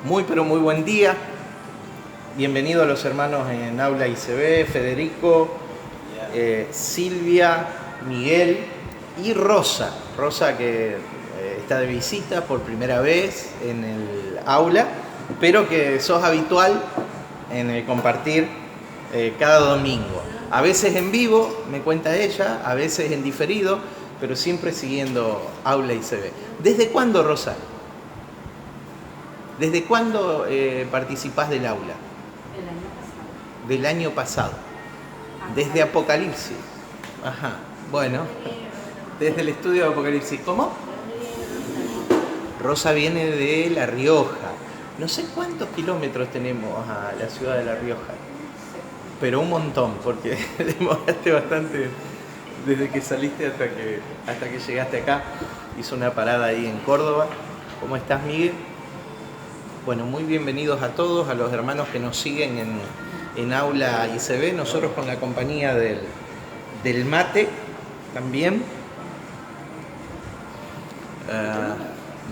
Muy pero muy buen día. Bienvenidos a los hermanos en Aula ICB, Federico, Silvia, Miguel y Rosa. Rosa que está de visita por primera vez en el aula, pero que sos habitual en el compartir cada domingo. A veces en vivo, me cuenta ella, a veces en diferido, pero siempre siguiendo Aula ICB. ¿Desde cuándo, Rosa? ¿Desde cuándo participás del aula? El año pasado. Del año pasado. Desde Apocalipsis. Ajá. Bueno, desde el estudio de Apocalipsis. ¿Cómo? Rosa viene de La Rioja. No sé cuántos kilómetros tenemos a la ciudad de La Rioja, pero un montón, porque demoraste bastante desde que saliste hasta que llegaste acá. Hizo una parada ahí en Córdoba. ¿Cómo estás, Miguel? Bueno, muy bienvenidos a todos, a los hermanos que nos siguen en Aula ICB, nosotros con la compañía del mate también.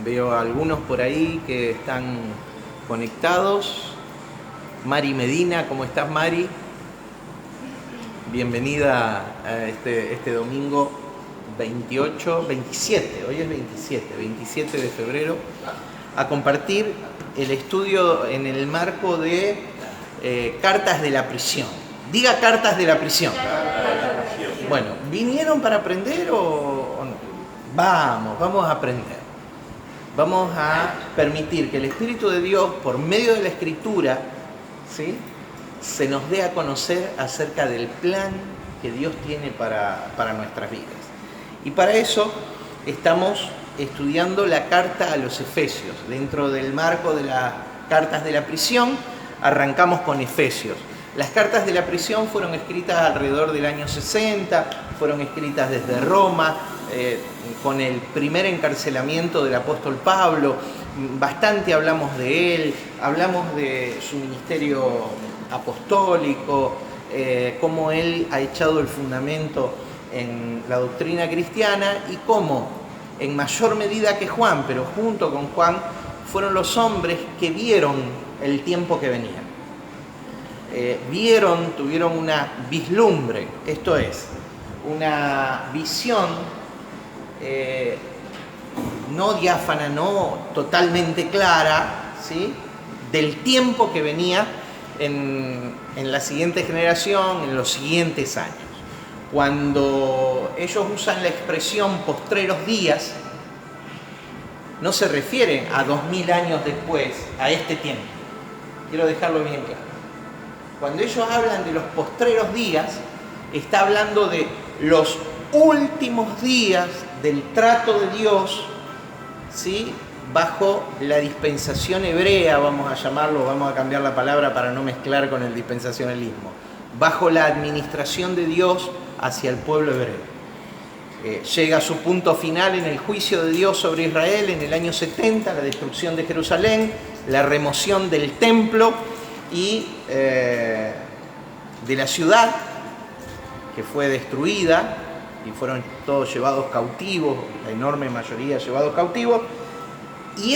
Veo a algunos por ahí que están conectados. Mari Medina, ¿cómo estás, Mari? Bienvenida a este domingo 27, hoy es 27 de febrero, a compartir el estudio en el marco de cartas de la prisión. Diga cartas de la prisión. Bueno, ¿vinieron para aprender o no? Vamos a aprender. Vamos a permitir que el Espíritu de Dios, por medio de la Escritura, ¿sí?, se nos dé a conocer acerca del plan que Dios tiene para nuestras vidas. Y para eso estamos estudiando la carta a los Efesios. Dentro del marco de las cartas de la prisión, arrancamos con Efesios. Las cartas de la prisión fueron escritas alrededor del año 60, fueron escritas desde Roma, con el primer encarcelamiento del apóstol Pablo. Bastante hablamos de él, hablamos de su ministerio apostólico, cómo él ha echado el fundamento en la doctrina cristiana y cómo, en mayor medida que Juan, pero junto con Juan, fueron los hombres que vieron el tiempo que venía. Tuvieron una vislumbre, esto es, una visión no diáfana, no totalmente clara, ¿sí?, del tiempo que venía en la siguiente generación, en los siguientes años. Cuando ellos usan la expresión postreros días, no se refieren a 2000 años después, a este tiempo. Quiero dejarlo bien claro. Cuando ellos hablan de los postreros días, está hablando de los últimos días del trato de Dios, ¿sí?, bajo la dispensación hebrea, vamos a llamarlo, vamos a cambiar la palabra para no mezclar con el dispensacionalismo, bajo la administración de Dios hacia el pueblo hebreo. Llega a su punto final en el juicio de Dios sobre Israel en el año 70, la destrucción de Jerusalén, la remoción del templo y de la ciudad, que fue destruida y fueron todos llevados cautivos, la enorme mayoría llevados cautivos, y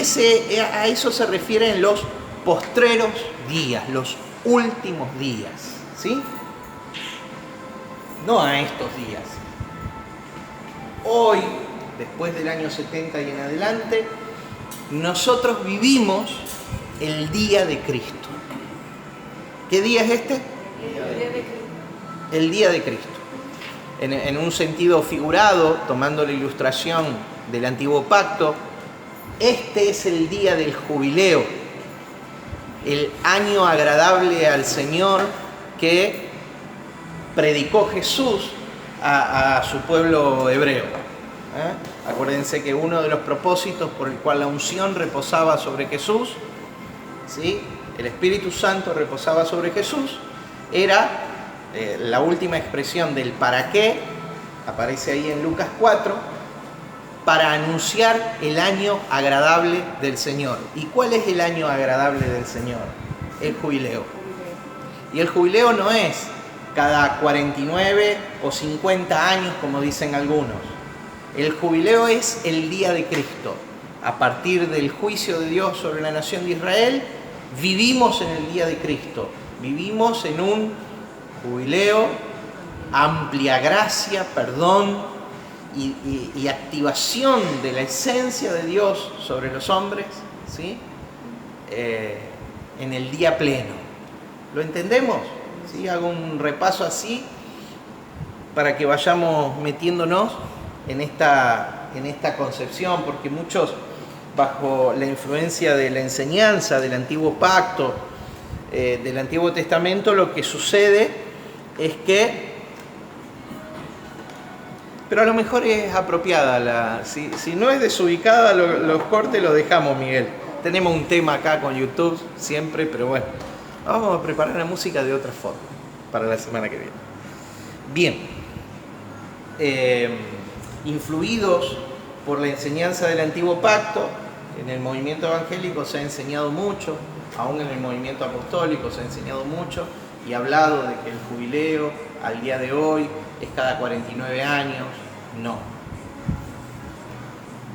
a eso se refieren los postreros días, los últimos días, ¿sí? No a estos días. Hoy, después del año 70 y en adelante, nosotros vivimos el día de Cristo. ¿Qué día es este? El día de Cristo. En un sentido figurado, tomando la ilustración del Antiguo Pacto, este es el día del jubileo, el año agradable al Señor que predicó Jesús a su pueblo hebreo. Acuérdense que uno de los propósitos por el cual la unción reposaba sobre Jesús, ¿sí?, el Espíritu Santo reposaba sobre Jesús, era la última expresión del para qué, aparece ahí en Lucas 4, para anunciar el año agradable del Señor. ¿Y cuál es el año agradable del Señor? El jubileo. Y el jubileo no es cada 49 o 50 años, como dicen algunos. El jubileo es el día de Cristo. a partir del juicio de Dios sobre la nación de Israel, vivimos en el día de Cristo. Vivimos en un jubileo, amplia gracia, perdón y activación de la esencia de Dios sobre los hombres, ¿sí? En el día pleno. ¿Lo entendemos? ¿Sí? Hago un repaso así para que vayamos metiéndonos en esta concepción, porque muchos, bajo la influencia de la enseñanza del Antiguo Pacto, del Antiguo Testamento, lo que sucede es que, pero a lo mejor es apropiada, si no es desubicada, los cortes los dejamos, Miguel. Tenemos un tema acá con YouTube siempre, pero bueno, vamos a preparar la música de otra forma para la semana que viene. Bien, influidos por la enseñanza del Antiguo Pacto, en el movimiento evangélico se ha enseñado mucho, aún en el movimiento apostólico se ha enseñado mucho y hablado de que el jubileo al día de hoy es cada 49 años. No.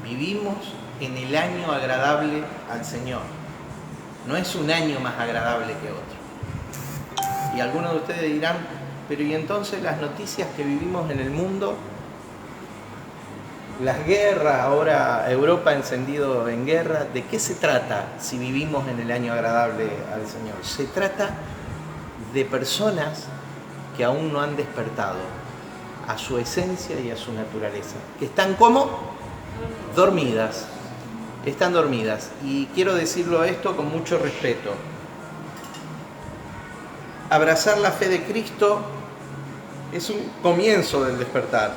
Vivimos en el año agradable al Señor. No es un año más agradable que otro. Y algunos de ustedes dirán, pero ¿y entonces las noticias que vivimos en el mundo? Las guerras, ahora Europa ha encendido en guerra. ¿De qué se trata si vivimos en el año agradable al Señor? Se trata de personas que aún no han despertado a su esencia y a su naturaleza, que están como dormidas, están dormidas. Y quiero decirlo esto con mucho respeto. Abrazar la fe de Cristo es un comienzo del despertar.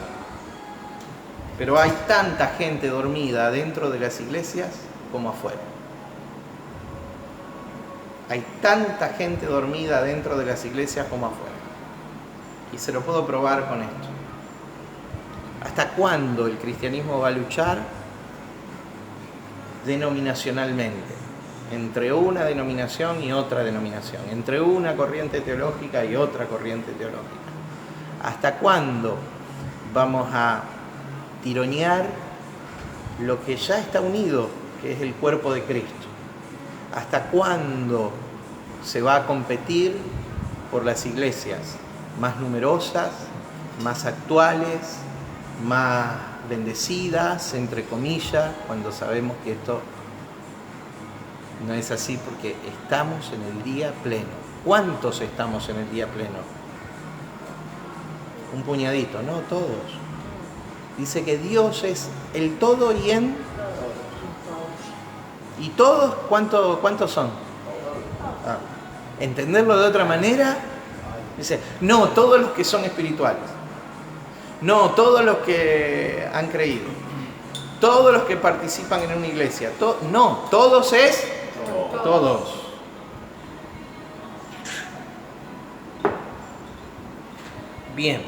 Pero hay tanta gente dormida dentro de las iglesias como afuera. Hay tanta gente dormida dentro de las iglesias como afuera. Y se lo puedo probar con esto. ¿Hasta cuándo el cristianismo va a luchar denominacionalmente? Entre una denominación y otra denominación. Entre una corriente teológica y otra corriente teológica. ¿Hasta cuándo vamos a tironear lo que ya está unido, que es el cuerpo de Cristo? ¿Hasta cuándo se va a competir por las iglesias más numerosas, más actuales, más bendecidas, entre comillas, cuando sabemos que esto no es así, porque estamos en el día pleno? ¿Cuántos estamos en el día pleno? Un puñadito, no todos. Dice que Dios es el todo y en... ¿Y todos cuántos son? Entenderlo de otra manera, dice, no, todos los que son espirituales. No, todos los que han creído. Todos los que participan en una iglesia. No, todos es... Todos. Bien.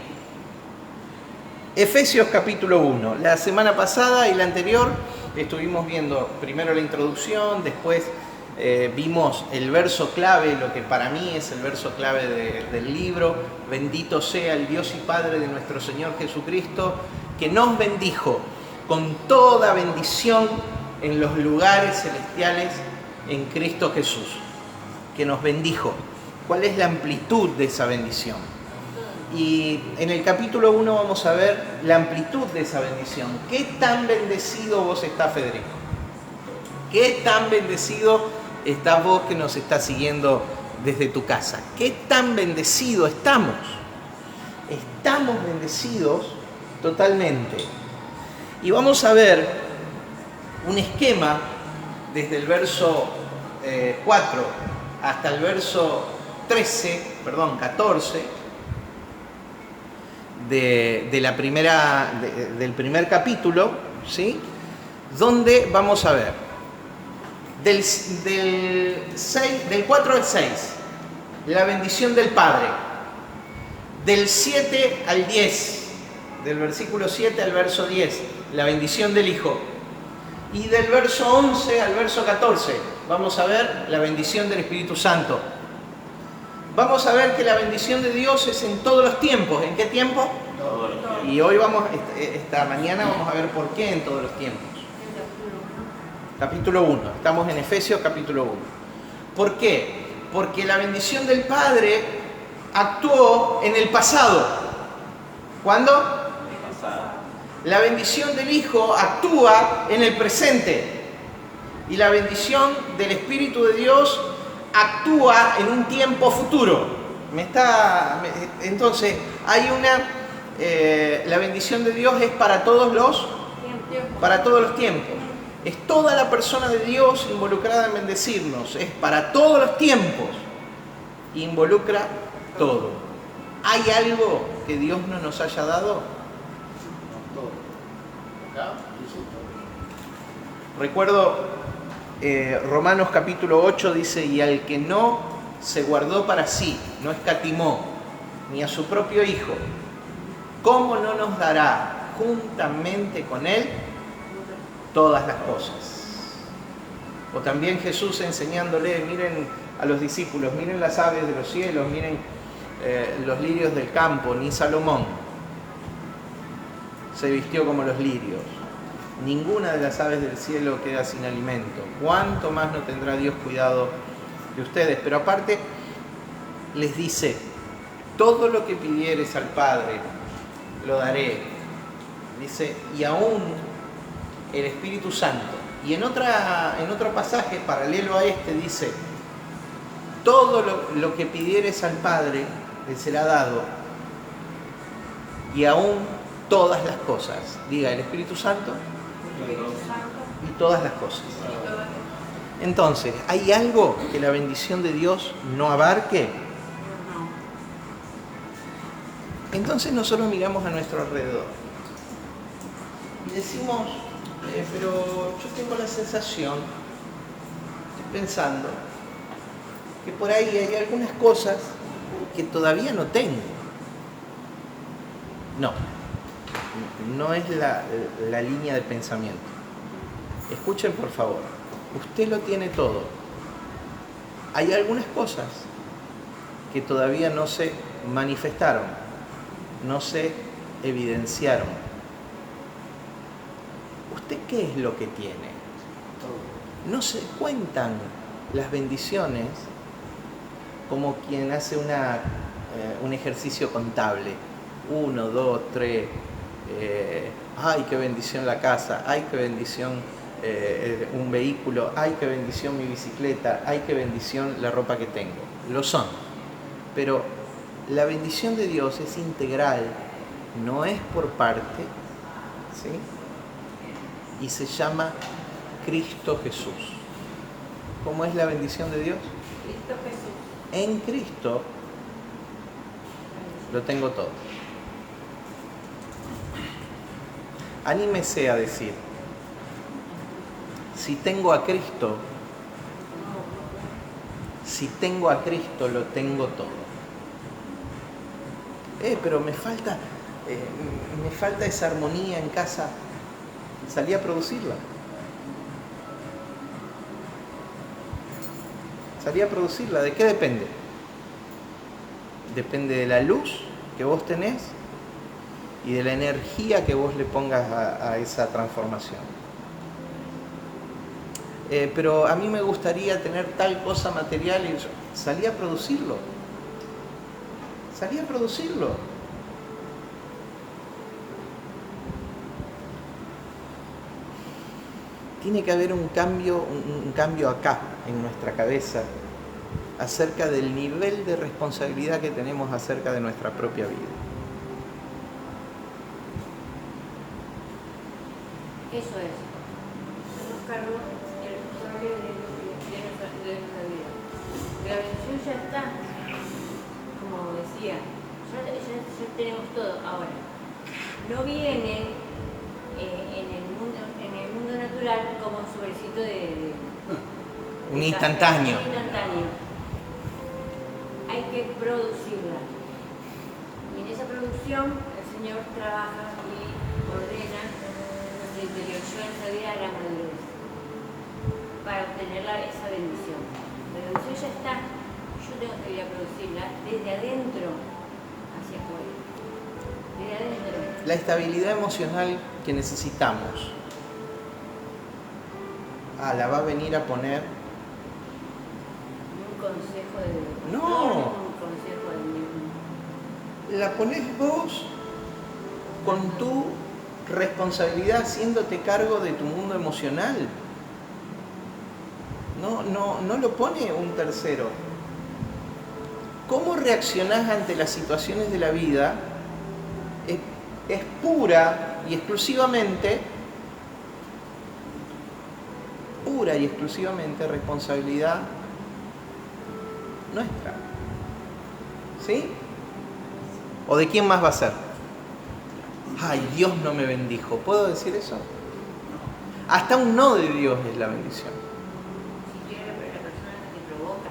Efesios capítulo 1. La semana pasada y la anterior estuvimos viendo primero la introducción, después vimos el verso clave, lo que para mí es el verso clave del libro. Bendito sea el Dios y Padre de nuestro Señor Jesucristo, que nos bendijo con toda bendición en los lugares celestiales en Cristo Jesús. Que nos bendijo. ¿Cuál es la amplitud de esa bendición? Y en el capítulo 1 vamos a ver la amplitud de esa bendición. ¿Qué tan bendecido vos estás, Federico? ¿Qué tan bendecido estás vos que nos estás siguiendo desde tu casa? ¿Qué tan bendecido estamos? Estamos bendecidos totalmente. Y vamos a ver un esquema desde el verso 4 hasta el verso 14 del primer capítulo, ¿sí? Donde vamos a ver del 4 al 6 la bendición del Padre, del 7 al 10, del versículo 7 al verso 10 la bendición del Hijo, y del verso 11 al verso 14 vamos a ver la bendición del Espíritu Santo. Vamos a ver que la bendición de Dios es en todos los tiempos. ¿En qué tiempo? Todos los tiempos. Y hoy esta mañana vamos a ver por qué en todos los tiempos. Capítulo 1. Estamos en Efesios capítulo 1. ¿Por qué? Porque la bendición del Padre actuó en el pasado. ¿Cuándo? La bendición del Hijo actúa en el presente. Y la bendición del Espíritu de Dios actúa en un tiempo futuro. Entonces, hay la bendición de Dios es para todos los tiempos. Es toda la persona de Dios involucrada en bendecirnos. Es para todos los tiempos. Involucra todo. ¿Hay algo que Dios no nos haya dado? Recuerdo Romanos capítulo 8 dice: y al que no se guardó para sí, no escatimó, ni a su propio Hijo, ¿cómo no nos dará juntamente con Él todas las cosas? O también Jesús enseñándole, miren a los discípulos, miren las aves de los cielos, miren los lirios del campo, ni Salomón se vistió como los lirios. Ninguna de las aves del cielo queda sin alimento. ¿Cuánto más no tendrá Dios cuidado de ustedes? Pero aparte les dice: todo lo que pidieres al Padre lo daré. Dice: y aún el Espíritu Santo. Y en otro pasaje paralelo a este dice: todo lo que pidieres al Padre le será dado, y aún todas las cosas. Diga, el Espíritu Santo y todas las cosas. Entonces, ¿hay algo que la bendición de Dios no abarque? Entonces nosotros miramos a nuestro alrededor y decimos, pero yo tengo la sensación, estoy pensando, que por ahí hay algunas cosas que todavía no tengo. No es la línea de pensamiento. Escuchen por favor, usted lo tiene todo. Hay algunas cosas que todavía no se manifestaron, no se evidenciaron. ¿Usted qué es lo que tiene? No se cuentan las bendiciones como quien hace un ejercicio contable. 1, 2, 3, ay, qué bendición la casa, ay, qué bendición un vehículo, ay, qué bendición mi bicicleta, ay, qué bendición la ropa que tengo. Lo son, pero la bendición de Dios es integral, no es por parte, ¿sí? Y se llama Cristo Jesús. ¿Cómo es la bendición de Dios? Cristo Jesús. En Cristo lo tengo todo. Anímese a decir: si tengo a Cristo, lo tengo todo. Pero me falta esa armonía en casa. Salí a producirla. ¿De qué depende? Depende de la luz que vos tenés y de la energía que vos le pongas a esa transformación. Pero a mí me gustaría tener tal cosa material y salí a producirlo. Tiene que haber un cambio acá, en nuestra cabeza, acerca del nivel de responsabilidad que tenemos acerca de nuestra propia vida. Eso es. Somos cargos y responsables de nuestra vida. La bendición ya está, como decía, ya tenemos todo. Ahora, no viene en el mundo natural como un sobrecito de un instantáneo. Hay que producirla. Y en esa producción el Señor trabaja y ordena nuestro interior. Yo nuestra vida a la madurez para obtener esa bendición. La bendición ya está. Yo tengo que ir a producirla desde adentro hacia afuera. Desde adentro. La estabilidad emocional que necesitamos la va a venir a poner. Un consejo de No. un consejo de La pones vos con tu responsabilidad, haciéndote cargo de tu mundo emocional. No lo pone un tercero. ¿Cómo reaccionás ante las situaciones de la vida? Es pura y exclusivamente responsabilidad nuestra. ¿Sí? ¿O de quién más va a ser? Ay, Dios no me bendijo. ¿Puedo decir eso? Hasta un no de Dios es la bendición. Si quiere, pero la persona que te provoca.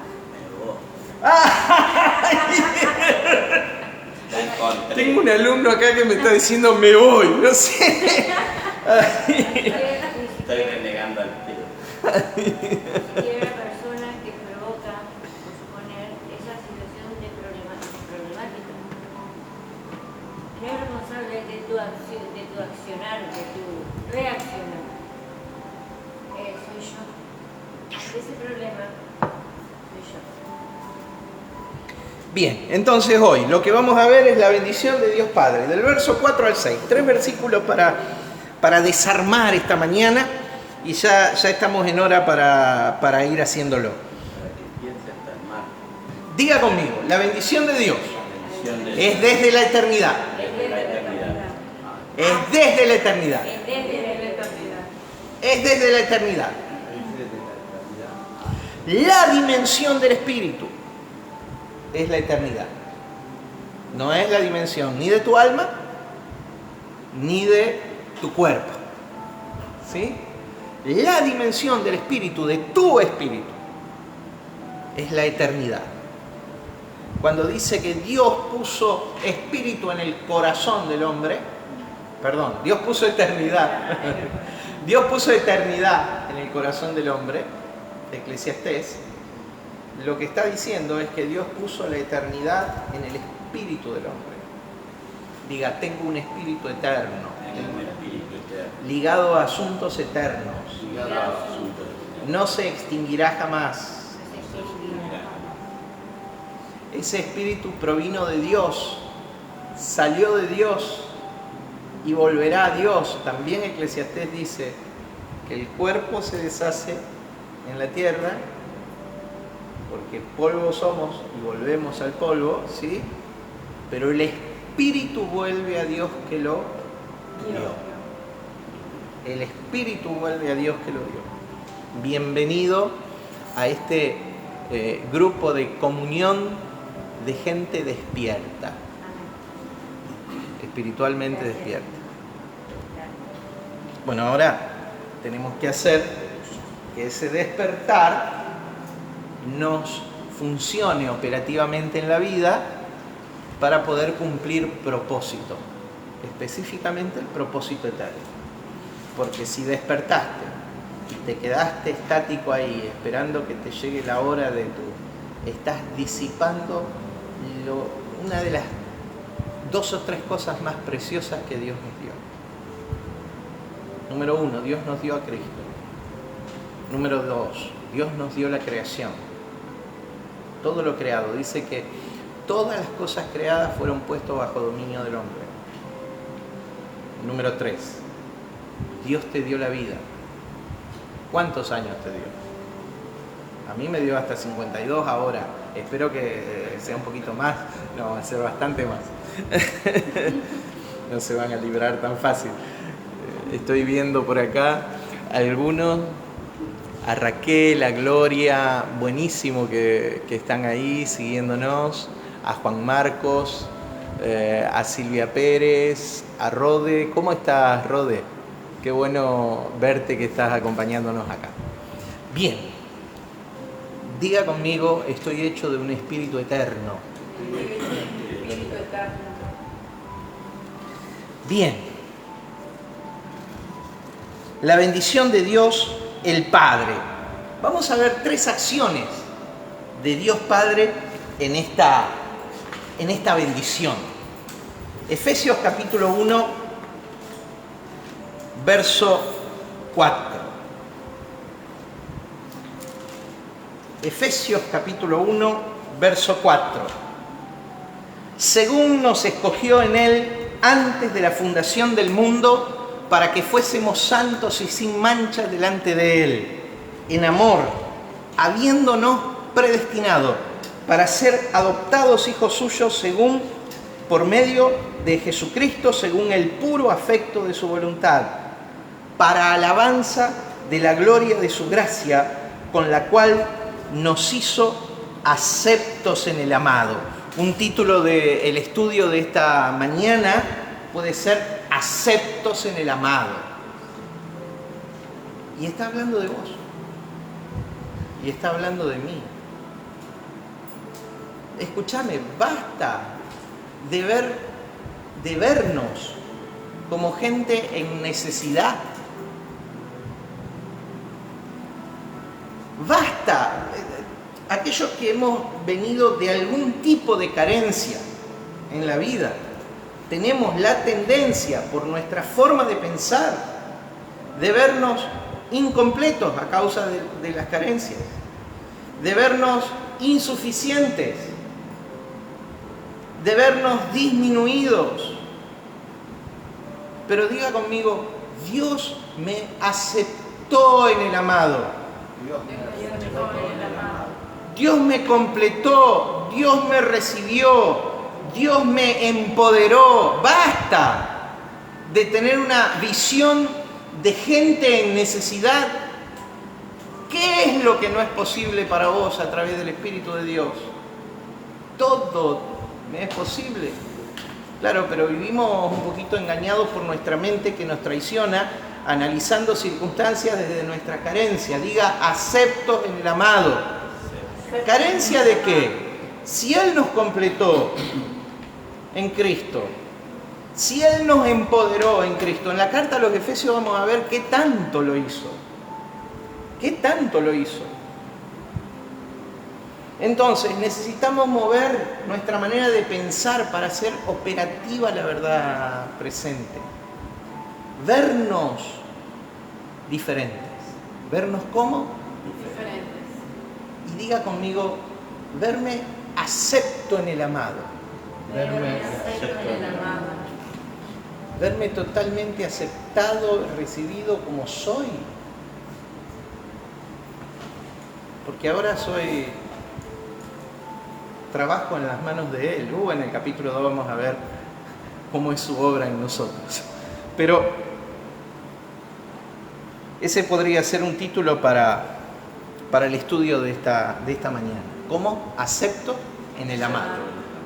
Tengo un alumno acá que me está diciendo me voy, no sé. Estoy renegando al tío. Si quiere la persona que provoca, por suponer, esa situación de problemática. No es responsable de tu accionar, de tu reaccionar. Soy yo. Ante ese problema, soy yo. Bien, entonces hoy lo que vamos a ver es la bendición de Dios Padre, del verso 4 al 6. 3 versículos para desarmar esta mañana y ya estamos en hora para ir haciéndolo. Para que piense hasta el mar. Diga conmigo, la bendición de Dios La bendición de es desde la eternidad. desde la eternidad. Es desde la eternidad. Es desde la eternidad. Es desde la eternidad. La dimensión del Espíritu es la eternidad. No es la dimensión ni de tu alma ni de tu cuerpo. ¿Sí? La dimensión del Espíritu, de tu Espíritu, es la eternidad. Cuando dice que Dios puso Espíritu en el corazón del hombre, perdón, Dios puso eternidad. Dios puso eternidad en el corazón del hombre, Eclesiastés. Lo que está diciendo es que Dios puso la eternidad en el espíritu del hombre. Diga, tengo un espíritu eterno, Tengo un espíritu eterno. ligado a asuntos eternos. Ligado a asuntos eternos. No se extinguirá jamás. Ese espíritu provino de Dios, salió de Dios y volverá a Dios. También Eclesiastés dice que el cuerpo se deshace en la tierra, porque polvo somos y volvemos al polvo, ¿sí? Pero el espíritu vuelve a Dios que lo dio. El espíritu vuelve a Dios que lo dio. Bienvenido a este grupo de comunión de gente despierta, espiritualmente despierta. Bueno, ahora tenemos que hacer que ese despertar nos funcione operativamente en la vida para poder cumplir propósito, específicamente el propósito eterno. Porque si despertaste y te quedaste estático ahí esperando que te llegue la hora de estás disipando una de las 2 o 3 cosas más preciosas que Dios nos dio. Número 1, Dios nos dio a Cristo. Número 2, Dios nos dio la creación. Todo lo creado. Dice que todas las cosas creadas fueron puestas bajo dominio del hombre. Número 3, Dios te dio la vida. ¿Cuántos años te dio? A mí me dio hasta 52 ahora. Espero que sea un poquito más. No, va a ser bastante más. No se van a librar tan fácil. Estoy viendo por acá algunos, a Raquel, a Gloria, buenísimo que están ahí siguiéndonos, a Juan Marcos, a Silvia Pérez, a Rode. ¿Cómo estás, Rode? Qué bueno verte que estás acompañándonos acá. Bien, diga conmigo, estoy hecho de un espíritu eterno. Espíritu eterno. Bien. La bendición de Dios, el Padre. Vamos a ver 3 acciones de Dios Padre en esta bendición. Efesios capítulo 1, verso 4. Efesios capítulo 1, verso 4. Según nos escogió en Él antes de la fundación del mundo, para que fuésemos santos y sin mancha delante de Él, en amor, habiéndonos predestinado para ser adoptados hijos suyos según, por medio de Jesucristo, según el puro afecto de su voluntad, para alabanza de la gloria de su gracia, con la cual nos hizo aceptos en el amado. Un título del estudio de esta mañana puede ser aceptos en el amado. Y está hablando de vos. Y está hablando de mí. Escúchame, basta de vernos como gente en necesidad. Basta. Aquellos que hemos venido de algún tipo de carencia en la vida, tenemos la tendencia, por nuestra forma de pensar, de vernos incompletos a causa de las carencias, de vernos insuficientes, de vernos disminuidos. Pero diga conmigo, Dios me aceptó en el amado. Dios me completó, Dios me recibió, Dios me empoderó. Basta de tener una visión de gente en necesidad. ¿Qué es lo que no es posible para vos a través del Espíritu de Dios? Todo me es posible. Claro, pero vivimos un poquito engañados por nuestra mente que nos traiciona, analizando circunstancias desde nuestra carencia. Diga, acepto en el amado. ¿Carencia de qué? Si Él nos completó en Cristo, si Él nos empoderó en Cristo, en la carta a los Efesios vamos a ver qué tanto lo hizo. ¿Qué tanto lo hizo? Entonces necesitamos mover nuestra manera de pensar para hacer operativa la verdad presente. Vernos diferentes. ¿Vernos cómo? Diferentes. Y diga conmigo, verme acepto en el amado. Verme acepto en el amado. Verme totalmente aceptado, recibido como soy. Porque ahora trabajo en las manos de Él. En el capítulo 2 vamos a ver cómo es su obra en nosotros. Pero ese podría ser un título para el estudio de esta mañana. ¿Cómo acepto en el amado?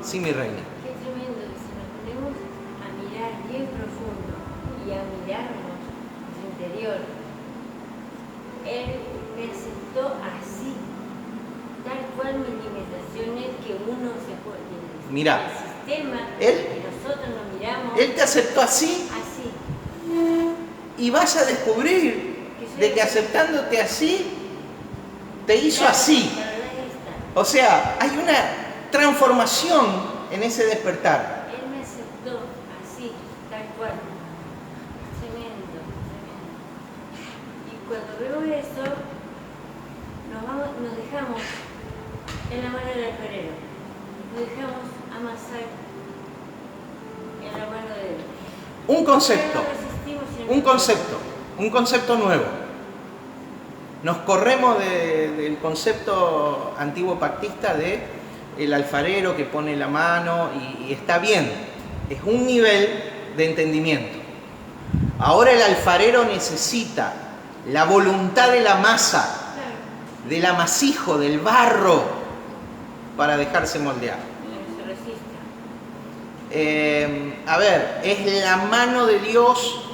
Sí, mi reina. Qué tremendo que si nos ponemos a mirar bien profundo y a mirarnos en su interior, Él me aceptó así, tal cual mis limitaciones que uno se puede. Mira, el sistema Él, que nosotros nos miramos. Él te aceptó así. Así. Y vas a descubrir de que aceptándote así, te hizo así. La verdad es esta. O sea, hay una transformación en ese despertar. Él me aceptó así, tal cual. Tremendo, tremendo. Y cuando veo eso, nos dejamos en la mano del alfarero. Nos dejamos amasar en la mano de Él. Un concepto, Ya no resistimos, sino un concepto nuevo. Nos corremos del concepto antiguo pactista de el alfarero que pone la mano y está bien, es un nivel de entendimiento. Ahora el alfarero necesita la voluntad de la masa, del amasijo, del barro, para dejarse moldear. se resiste. Es la mano de Dios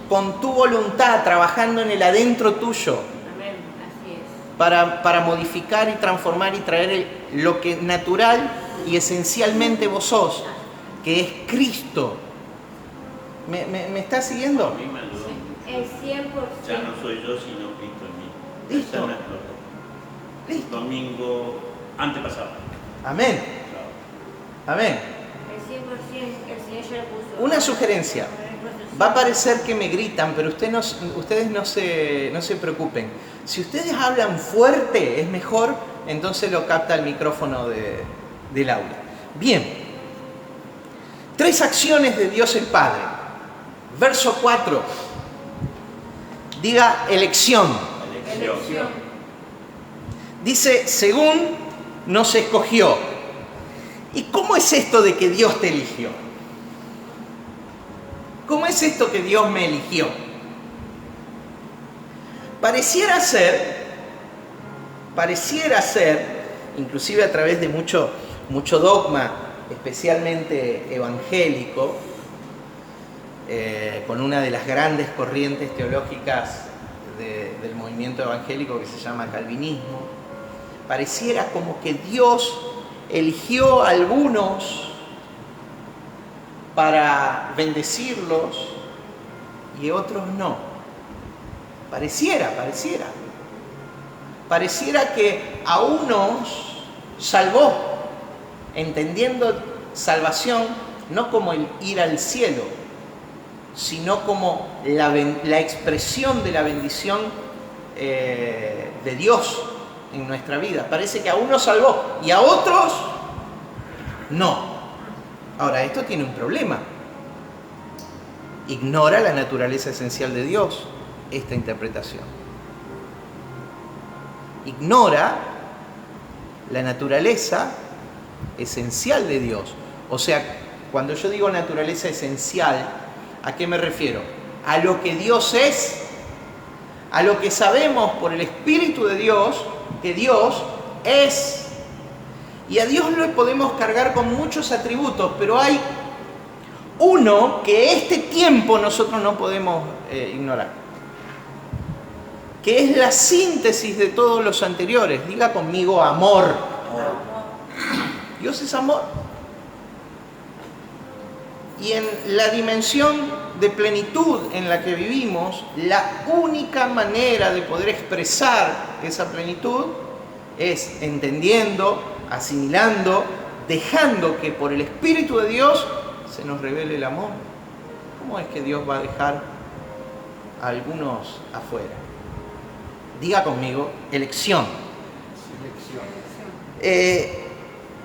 con tu voluntad, trabajando en el adentro tuyo. Amén, así es. Para modificar y transformar y traer lo que natural y esencialmente vos sos, que es Cristo. ¿Me estás siguiendo? A mí me ayudó. El 100%. Ya no soy yo, sino Cristo en mí. Listo. Esa me explotó. Listo. Domingo antepasado. Amén. Claro. Amén. El el Señor ya lo puso. Una sugerencia. Va a parecer que me gritan, pero ustedes no se preocupen. Si ustedes hablan fuerte, es mejor, entonces lo capta el micrófono del aula. Bien. 3 acciones de Dios el Padre. Verso 4. Diga elección. Elección. Dice, según nos escogió. ¿Y cómo es esto de que Dios te eligió? ¿Cómo es esto que Dios me eligió? Pareciera ser, inclusive a través de mucho dogma, especialmente evangélico, con una de las grandes corrientes teológicas del movimiento evangélico que se llama calvinismo, pareciera como que Dios eligió a algunos para bendecirlos y otros no. Pareciera que a unos salvó, entendiendo salvación no como el ir al cielo, sino como la expresión de la bendición de Dios en nuestra vida. Parece que a unos salvó y a otros no. Ahora, esto tiene un problema. Ignora la naturaleza esencial de Dios, esta interpretación. Ignora la naturaleza esencial de Dios. O sea, cuando yo digo naturaleza esencial, ¿a qué me refiero? A lo que Dios es, a lo que sabemos por el Espíritu de Dios, que Dios es. Y a Dios lo podemos cargar con muchos atributos, pero hay uno que este tiempo nosotros no podemos ignorar, que es la síntesis de todos los anteriores. Diga conmigo amor. Dios es amor. Y en la dimensión de plenitud en la que vivimos, la única manera de poder expresar esa plenitud es entendiendo, asimilando, dejando que por el Espíritu de Dios se nos revele el amor. ¿Cómo es que Dios va a dejar a algunos afuera? Diga conmigo, elección.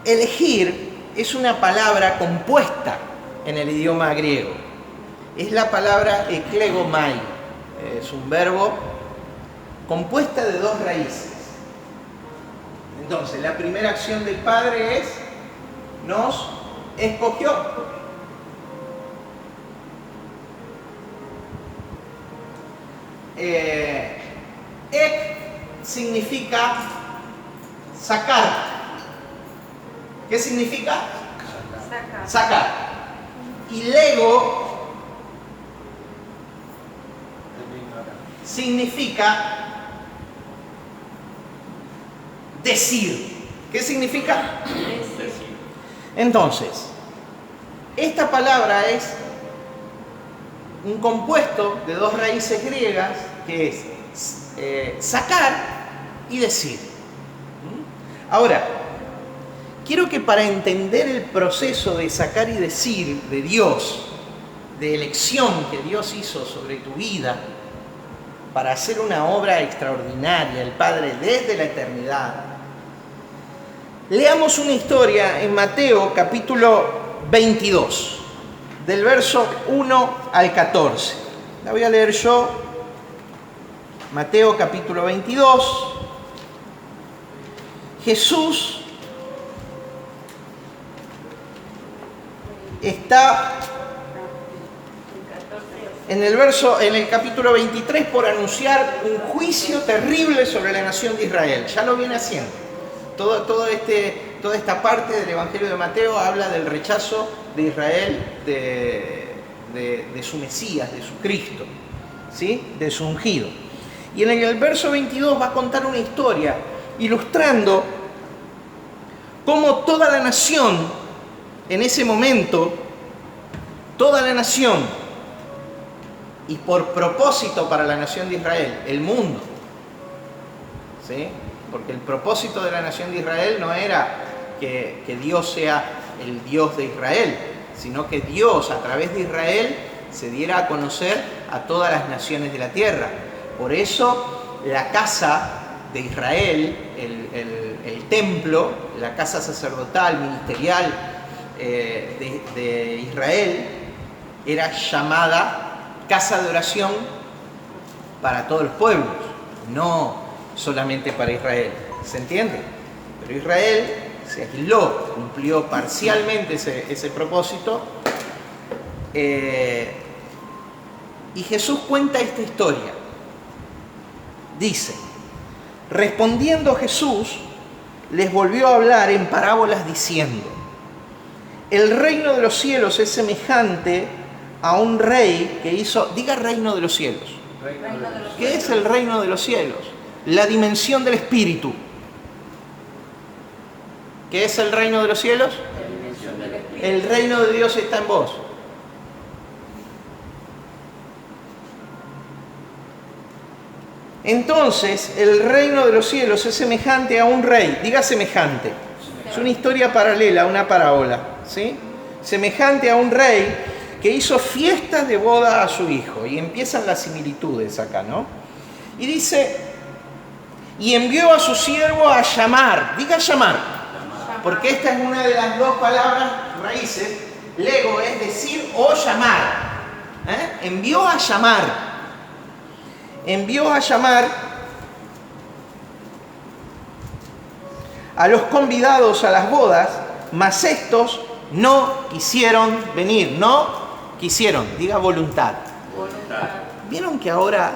Elegir es una palabra compuesta en el idioma griego. Es la palabra eklegomai. Es un verbo compuesta de 2 raíces. Entonces, la primera acción del Padre es, nos escogió. Ek significa sacar. ¿Qué significa? Sacar. Y lego significa decir. ¿Qué significa? Decir. Entonces, esta palabra es un compuesto de 2 raíces griegas que es sacar y decir. Ahora, quiero que para entender el proceso de sacar y decir de Dios, de elección que Dios hizo sobre tu vida, para hacer una obra extraordinaria, el Padre desde la eternidad, leamos una historia en Mateo capítulo 22, del verso 1 al 14. La voy a leer yo. Mateo capítulo 22. Jesús está en el capítulo 23 por anunciar un juicio terrible sobre la nación de Israel. Ya lo viene haciendo. Toda esta parte del Evangelio de Mateo habla del rechazo de Israel de su Mesías, de su Cristo, ¿sí? De su ungido. Y en el verso 22 va a contar una historia ilustrando cómo toda la nación, en ese momento, toda la nación, y por propósito para la nación de Israel, el mundo, ¿sí? Porque el propósito de la nación de Israel no era que Dios sea el Dios de Israel, sino que Dios a través de Israel se diera a conocer a todas las naciones de la tierra. Por eso la casa de Israel, el templo, la casa sacerdotal, ministerial de Israel, era llamada casa de oración para todos los pueblos, no solamente para Israel. ¿Se entiende? Pero Israel se aisló, cumplió parcialmente ese propósito. Y Jesús cuenta esta historia. Dice: respondiendo Jesús, les volvió a hablar en parábolas diciendo: el reino de los cielos es semejante a un rey que hizo... Diga reino de los cielos. ¿Qué es el reino de los cielos? La dimensión del espíritu. ¿Qué es el reino de los cielos? El reino de Dios está en vos. Entonces, el reino de los cielos es semejante a un rey. Diga semejante. Es una historia paralela, una parábola, ¿sí? Semejante a un rey que hizo fiestas de boda a su hijo. Y empiezan las similitudes acá, ¿no? Y dice: y envió a su siervo a llamar. Diga llamar. Porque esta es una de las dos palabras raíces. Lego es decir o llamar. Envió a llamar. Envió a llamar a los convidados a las bodas, mas estos no quisieron venir. No quisieron. Diga voluntad. ¿Vieron que ahora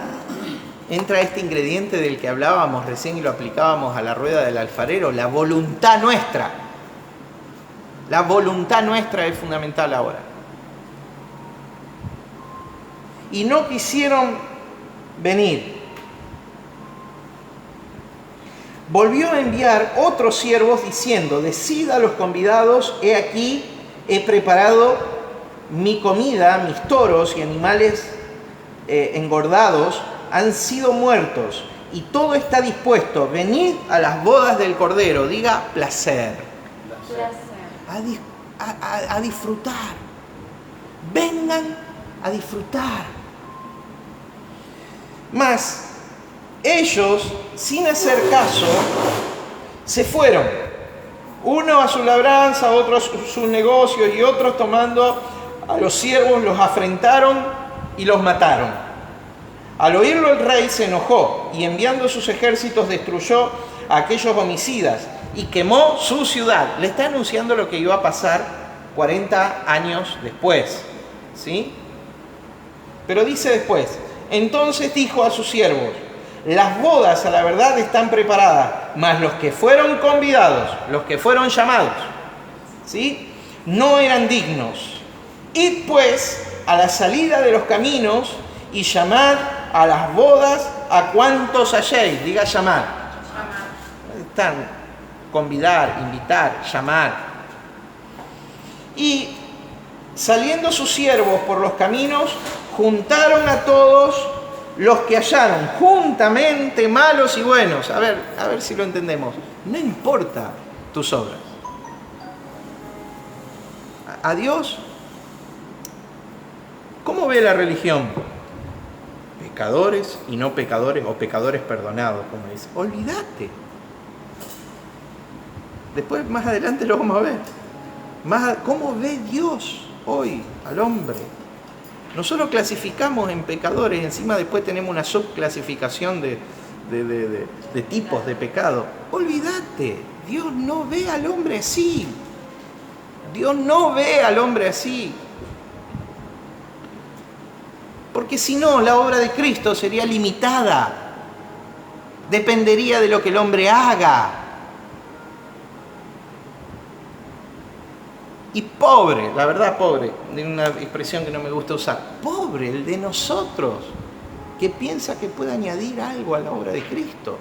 entra este ingrediente del que hablábamos recién y lo aplicábamos a la rueda del alfarero? La voluntad nuestra. La voluntad nuestra es fundamental ahora. Y no quisieron venir. Volvió a enviar otros siervos diciendo: decid a los convidados, he aquí, he preparado mi comida, mis toros y animales engordados han sido muertos y todo está dispuesto. Venid a las bodas del Cordero. Diga placer. A disfrutar. Vengan a disfrutar. Mas ellos, sin hacer caso, se fueron. Uno a su labranza, otro a sus negocios, y otros tomando a los siervos los afrentaron y los mataron. Al oírlo el rey se enojó y enviando sus ejércitos destruyó a aquellos homicidas y quemó su ciudad. Le está anunciando lo que iba a pasar 40 años después, ¿sí? Pero dice después: entonces dijo a sus siervos: las bodas a la verdad están preparadas, mas los que fueron convidados, los que fueron llamados, ¿sí?, no eran dignos. Id pues a la salida de los caminos y llamad a las bodas a cuantos halléis. Diga llamar. Están convidar, invitar, llamar. Y saliendo sus siervos por los caminos, juntaron a todos los que hallaron, juntamente malos y buenos. A ver si lo entendemos. No importa tus obras. A Dios, ¿cómo ve la religión? Pecadores y no pecadores, o pecadores perdonados, como dice. Olvídate. Después, más adelante lo vamos a ver. ¿Cómo ve Dios hoy al hombre? Nosotros clasificamos en pecadores, encima después tenemos una subclasificación de tipos de pecado. Olvídate, Dios no ve al hombre así. Dios no ve al hombre así. Porque si no, la obra de Cristo sería limitada. Dependería de lo que el hombre haga. Y pobre, la verdad pobre, de una expresión que no me gusta usar, pobre el de nosotros, que piensa que puede añadir algo a la obra de Cristo.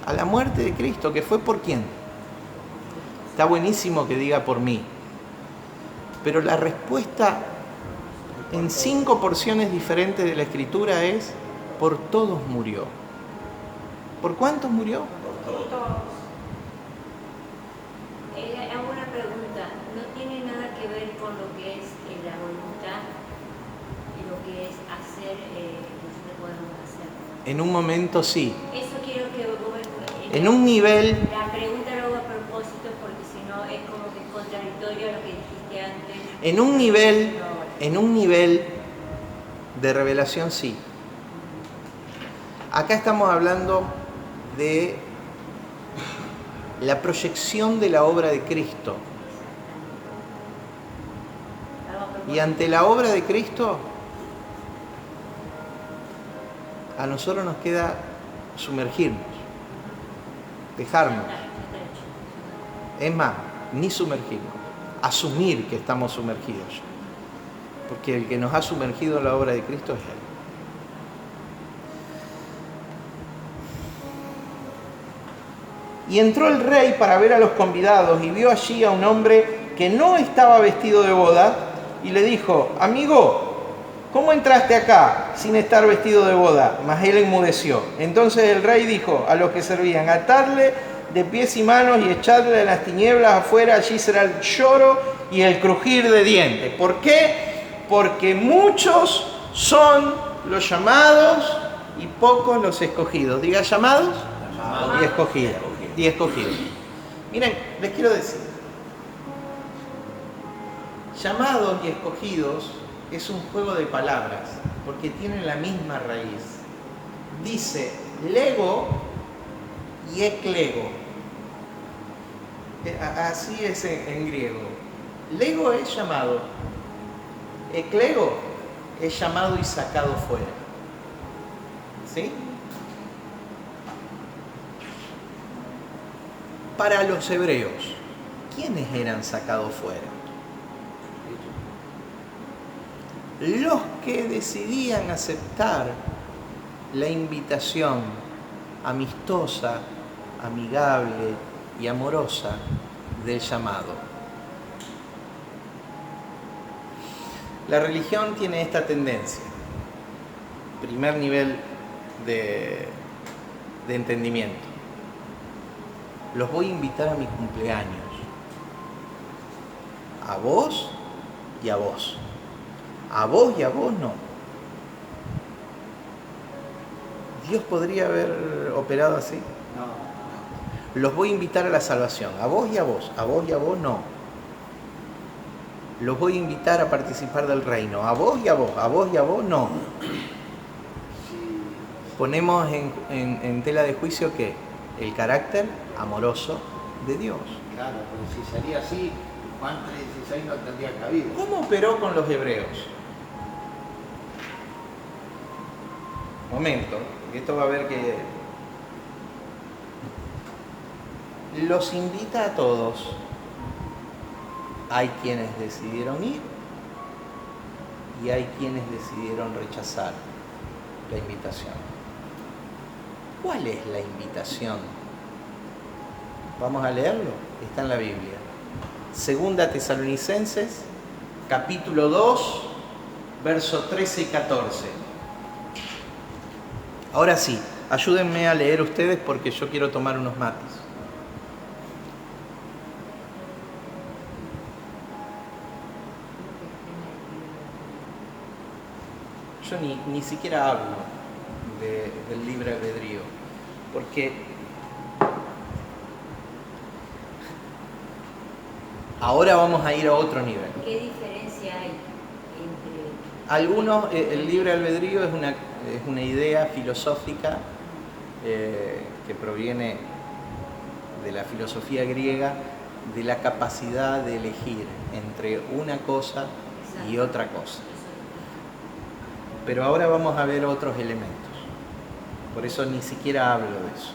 A la muerte de Cristo, que fue por quién. Está buenísimo que diga por mí. Pero la respuesta en 5 porciones diferentes de la Escritura es: por todos murió. ¿Por cuántos murió? Es una pregunta, ¿no tiene nada que ver con lo que es la voluntad y lo que es hacer lo que podemos hacer? En un momento sí. Eso quiero que vos En un nivel, la pregunta lo hago a propósito porque si no es como que es contradictorio a lo que dijiste antes. en un nivel de revelación sí. Acá estamos hablando de la proyección de la obra de Cristo. Y ante la obra de Cristo, a nosotros nos queda sumergirnos, dejarnos. Es más, ni sumergirnos, asumir que estamos sumergidos. Porque el que nos ha sumergido en la obra de Cristo es Él. Y entró el rey para ver a los convidados y vio allí a un hombre que no estaba vestido de boda y le dijo: amigo, ¿cómo entraste acá sin estar vestido de boda? Mas él enmudeció. Entonces el rey dijo a los que servían: atadle de pies y manos y echadle en las tinieblas afuera, allí será el lloro y el crujir de dientes. ¿Por qué? Porque muchos son los llamados y pocos los escogidos. Diga llamados y escogidos. Y escogidos. Miren, les quiero decir, llamados y escogidos es un juego de palabras, porque tienen la misma raíz. Dice lego y eklego. Así es en griego. Lego es llamado. Eklego es llamado y sacado fuera. ¿Sí? Para los hebreos, ¿quiénes eran sacados fuera? Los que decidían aceptar la invitación amistosa, amigable y amorosa del llamado. La religión tiene esta tendencia. Primer nivel de entendimiento. Los voy a invitar a mi cumpleaños. A vos y a vos. A vos y a vos no. ¿Dios podría haber operado así? No. Los voy a invitar a la salvación. A vos y a vos. A vos y a vos no. Los voy a invitar a participar del reino. A vos y a vos. A vos y a vos no. Ponemos en tela de juicio ¿qué? El carácter amoroso de Dios. Claro, porque si salía así, Juan 3:16 no tendría cabida. ¿Cómo operó con los hebreos? Momento, esto va a ver que los invita a todos. Hay quienes decidieron ir y hay quienes decidieron rechazar la invitación. ¿Cuál es la invitación? Vamos a leerlo, está en la Biblia. Segunda Tesalonicenses, capítulo 2, versos 13 y 14. Ahora sí, ayúdenme a leer ustedes porque yo quiero tomar unos mates. Yo ni siquiera hablo del libre albedrío, porque ahora vamos a ir a otro nivel. ¿Qué diferencia hay entre...? Algunos, el libre albedrío es una idea filosófica que proviene de la filosofía griega, de la capacidad de elegir entre una cosa y otra cosa. Pero ahora vamos a ver otros elementos. Por eso ni siquiera hablo de eso.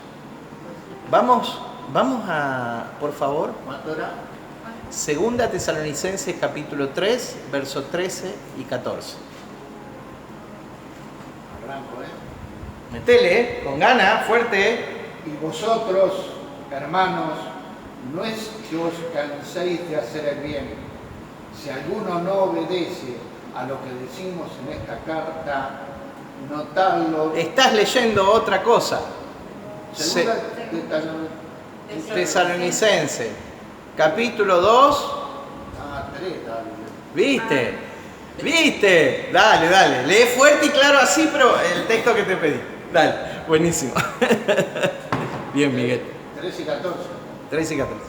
Vamos a, por favor, ¿Cuánto era? Segunda Tesalonicenses capítulo 3, versos 13 y 14. Arranco, Metele, con ganas, fuerte. Y vosotros, hermanos, no es que os canséis de hacer el bien. Si alguno no obedece a lo que decimos en esta carta, notadlo. Estás leyendo otra cosa. Segunda Tesalonicense, capítulo 2. 3, dale. ¿Viste? ¿Viste? Dale, dale. Lee fuerte y claro así, pero el texto que te pedí. Dale, buenísimo. Bien, Miguel. 13 y 14. 13 y 14.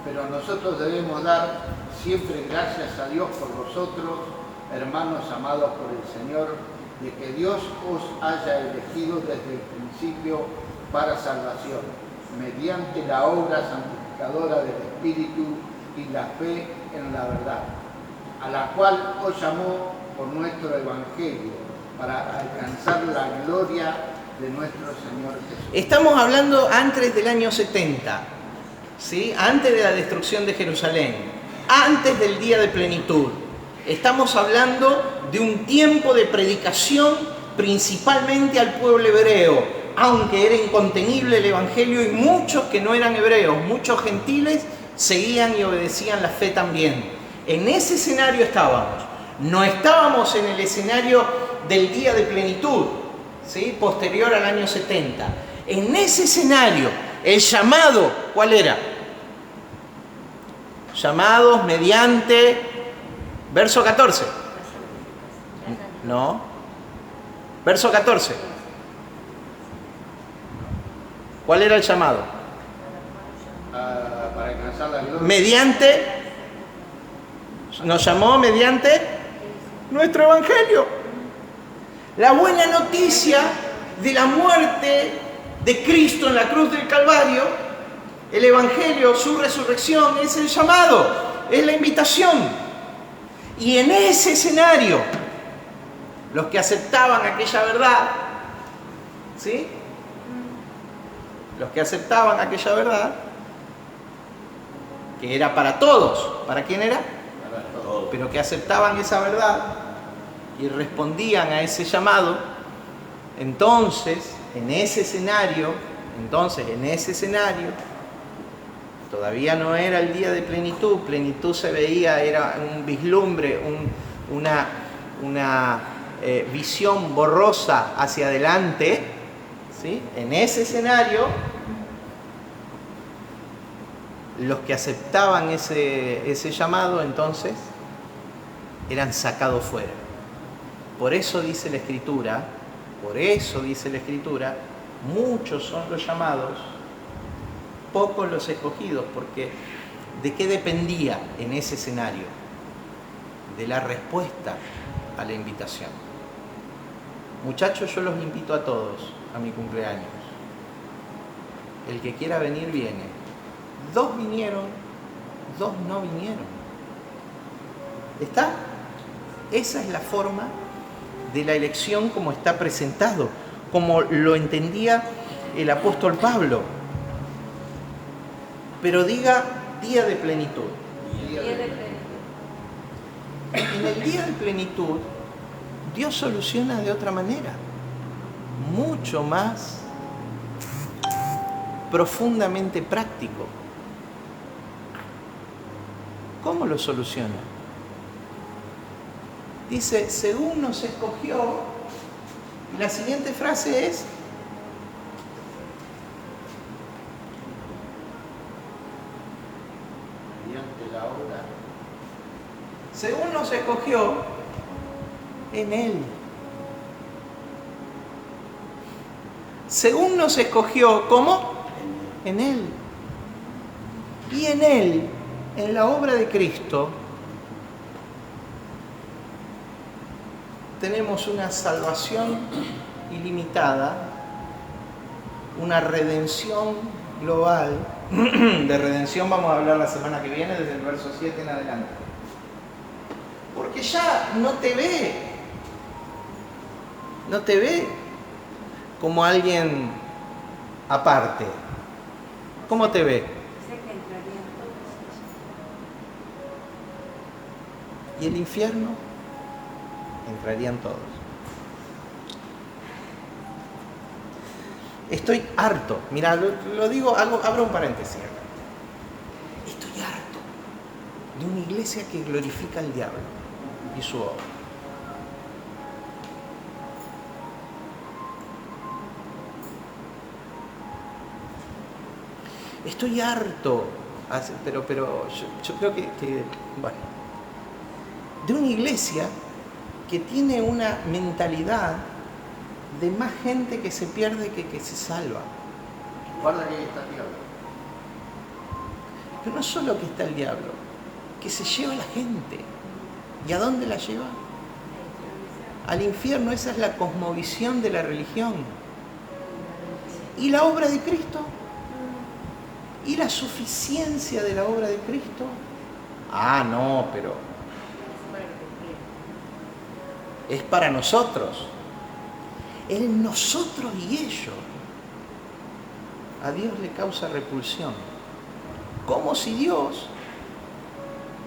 Pero nosotros debemos dar siempre gracias a Dios por vosotros, hermanos amados por el Señor, de que Dios os haya elegido desde el principio para salvación, mediante la obra santificadora del Espíritu y la fe en la verdad, a la cual os llamó por nuestro Evangelio, para alcanzar la gloria de nuestro Señor Jesús. Estamos hablando antes del año 70, ¿sí? Antes de la destrucción de Jerusalén, antes del día de plenitud. Estamos hablando de un tiempo de predicación principalmente al pueblo hebreo, aunque era incontenible el Evangelio y muchos que no eran hebreos, muchos gentiles, seguían y obedecían la fe también. En ese escenario estábamos. No estábamos en el escenario del día de plenitud, ¿sí? Posterior al año 70. En ese escenario, el llamado, ¿cuál era? Llamados mediante, verso 14. No. Verso 14. ¿Cuál era el llamado? Para alcanzar la gloria. Mediante, nos llamó mediante nuestro Evangelio. La buena noticia de la muerte de Cristo en la cruz del Calvario, el Evangelio, su resurrección, es el llamado, es la invitación. Y en ese escenario, los que aceptaban aquella verdad, ¿sí? Los que aceptaban aquella verdad, que era para todos, ¿para quién era? Para todos. Pero que aceptaban esa verdad y respondían a ese llamado, entonces, en ese escenario, todavía no era el día de plenitud, plenitud se veía, era un vislumbre, una visión borrosa hacia adelante, ¿sí? En ese escenario, los que aceptaban ese llamado, entonces, eran sacados fuera. Por eso dice la Escritura, muchos son los llamados, pocos los escogidos, porque ¿de qué dependía en ese escenario? De la respuesta a la invitación. Muchachos, yo los invito a todos a mi cumpleaños. El que quiera venir, viene. 2 vinieron, 2 no vinieron. ¿Está? Esa es la forma de la elección como está presentado, como lo entendía el apóstol Pablo. Pero diga día de plenitud. Día de plenitud. En el día de plenitud, Dios soluciona de otra manera, mucho más profundamente práctico. ¿Cómo lo soluciona? Dice, según nos escogió, y la siguiente frase es, Mediante la obra. según nos escogió en Él. Según nos escogió, ¿cómo? En Él. Y en Él, en la obra de Cristo, tenemos una salvación ilimitada, una redención global. De redención vamos a hablar la semana que viene, desde el verso 7 en adelante. Porque ya no te ve como alguien aparte. ¿Cómo te ve? Sé que entrarían todos. ¿Y el infierno? Entrarían todos. Estoy harto, mira, lo digo, abro un paréntesis acá. Estoy harto de una iglesia que glorifica al diablo y su obra. Estoy harto Pero yo creo bueno, de una iglesia que tiene una mentalidad de más gente que se pierde que se salva. Guarda que ahí está el diablo. Pero no solo que está el diablo, que se lleva a la gente. ¿Y a dónde la lleva? Al infierno. Esa es la cosmovisión de la religión. ¿Y la obra de Cristo? ¿Y la suficiencia de la obra de Cristo? Ah, no, pero es para nosotros. El nosotros y ellos a Dios le causa repulsión. Como si Dios,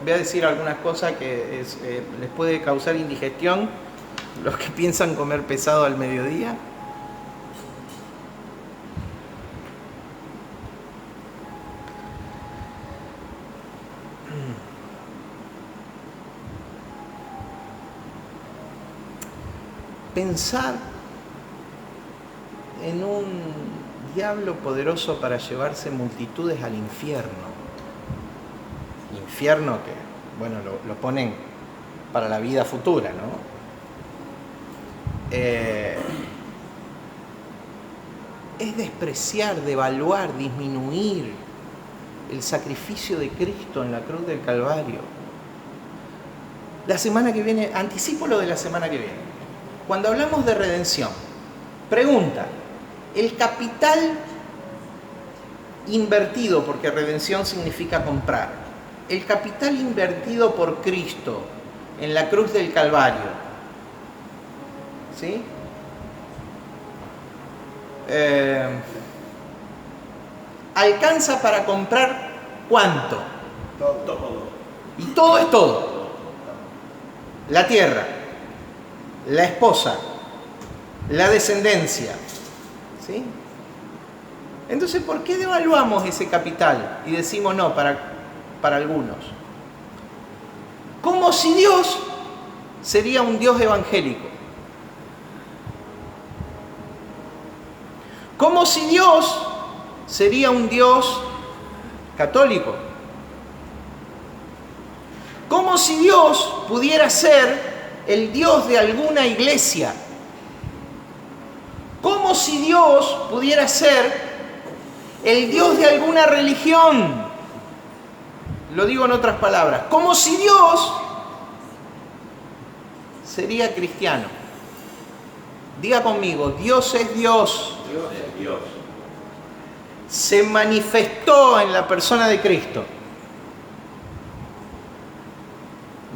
voy a decir algunas cosas que les puede causar indigestión, los que piensan comer pesado al mediodía. Pensar en un diablo poderoso para llevarse multitudes al infierno. Infierno que, bueno, lo ponen para la vida futura, ¿no? Es despreciar, devaluar, disminuir el sacrificio de Cristo en la cruz del Calvario. La semana que viene, anticipo lo de la semana que viene. Cuando hablamos de redención, pregunta, el capital invertido, porque redención significa comprar, el capital invertido por Cristo en la cruz del Calvario, ¿sí? ¿Alcanza para comprar cuánto? Todo. Y todo es todo. La tierra, la esposa, la descendencia, ¿sí? Entonces, ¿por qué devaluamos ese capital y decimos no para algunos? Como si Dios sería un Dios evangélico. Como si Dios sería un Dios católico. Como si Dios pudiera ser el Dios de alguna iglesia. Como si Dios pudiera ser el Dios de alguna religión. Lo digo en otras palabras. Como si Dios sería cristiano. Diga conmigo, Dios es Dios. Dios es Dios. Se manifestó en la persona de Cristo.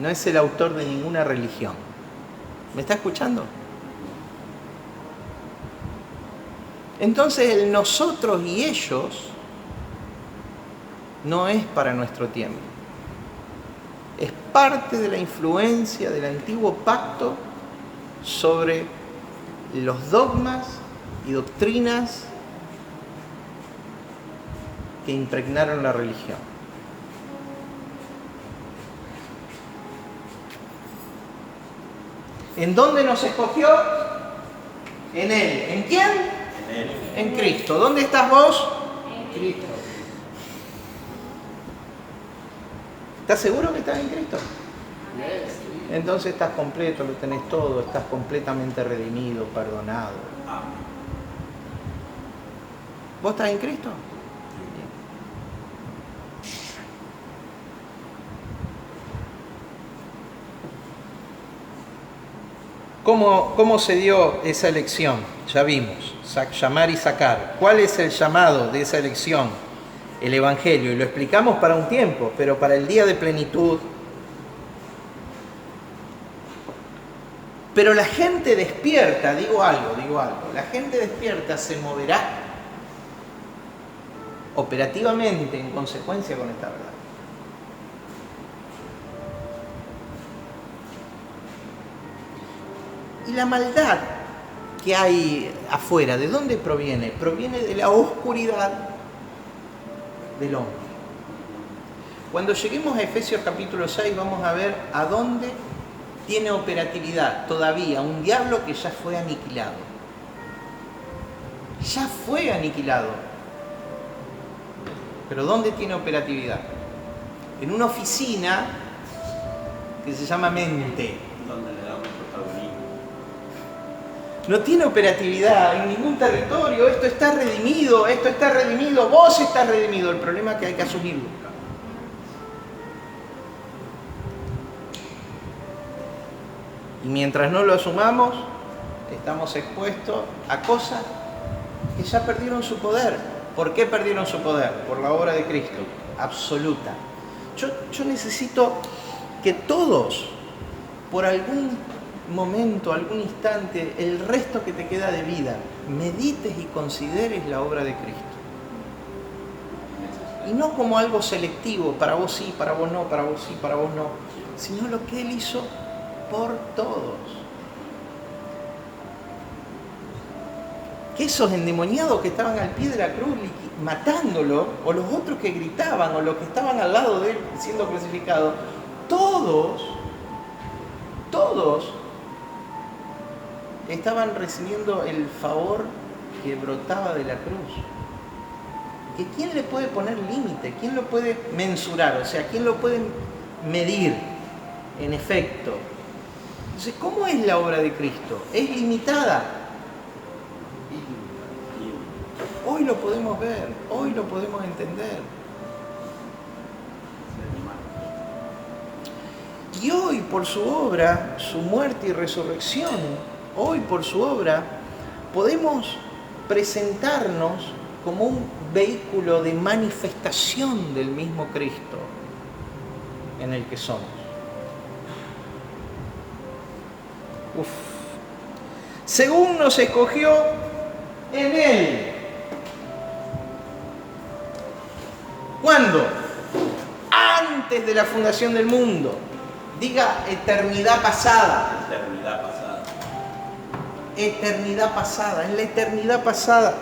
No es el autor de ninguna religión. ¿Me está escuchando? Entonces el nosotros y ellos no es para nuestro tiempo. Es parte de la influencia del antiguo pacto sobre los dogmas y doctrinas que impregnaron la religión. ¿En dónde nos escogió? En Él. ¿En quién? En Él. En Cristo. ¿Dónde estás vos? En Cristo. ¿Estás seguro que estás en Cristo? Amén. Entonces estás completo, lo tenés todo, estás completamente redimido, perdonado. ¿Vos estás en Cristo? ¿Cómo se dio esa elección? Ya vimos, llamar y sacar. ¿Cuál es el llamado de esa elección? El Evangelio. Y lo explicamos para un tiempo, pero para el día de plenitud. Pero la gente despierta, digo algo, la gente despierta se moverá operativamente en consecuencia con esta verdad. Y la maldad que hay afuera, ¿de dónde proviene? Proviene de la oscuridad del hombre. Cuando lleguemos a Efesios capítulo 6 vamos a ver a dónde tiene operatividad todavía un diablo que ya fue aniquilado. Ya fue aniquilado. Pero ¿dónde tiene operatividad? En una oficina que se llama mente. Donde le damos protagonismo. No tiene operatividad en ningún territorio. Esto está redimido, vos estás redimido. El problema es que hay que asumirlo. Y mientras no lo asumamos, estamos expuestos a cosas que ya perdieron su poder. ¿Por qué perdieron su poder? Por la obra de Cristo, absoluta. Yo necesito que todos, por algún momento, algún instante, el resto que te queda de vida, medites y consideres la obra de Cristo. Y no como algo selectivo, para vos sí, para vos no, para vos sí, para vos no, sino lo que Él hizo por todos. Que esos endemoniados que estaban al pie de la cruz matándolo, o los otros que gritaban, o los que estaban al lado de Él siendo crucificados, todos estaban recibiendo el favor que brotaba de la cruz. ¿Que quién le puede poner límite? ¿Quién lo puede mensurar? O sea, ¿quién lo puede medir en efecto? Entonces, ¿cómo es la obra de Cristo? Es limitada. Hoy lo podemos ver, hoy lo podemos entender. Y hoy por su obra, su muerte y resurrección, hoy por su obra, podemos presentarnos como un vehículo de manifestación del mismo Cristo en el que somos. Según nos escogió en Él. ¿Cuándo? Antes de la fundación del mundo. Diga eternidad pasada. Eternidad pasada. Eternidad pasada, es la eternidad pasada.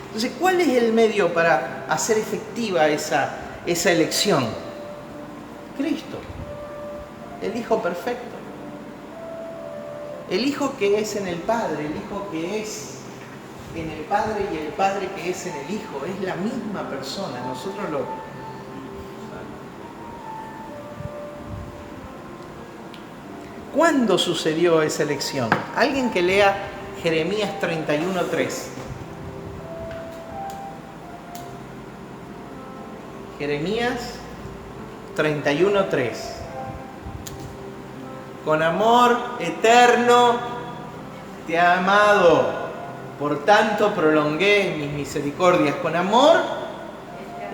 Entonces, ¿cuál es el medio para hacer efectiva esa elección? Cristo, el Hijo perfecto. El Hijo que es en el Padre, el Hijo que es en el Padre y el Padre que es en el Hijo. Es la misma persona. Nosotros lo... ¿Cuándo sucedió esa elección? Alguien que lea Jeremías 31:3. Jeremías 31:3. Con amor eterno te he amado, por tanto prolongué mis misericordias. Con amor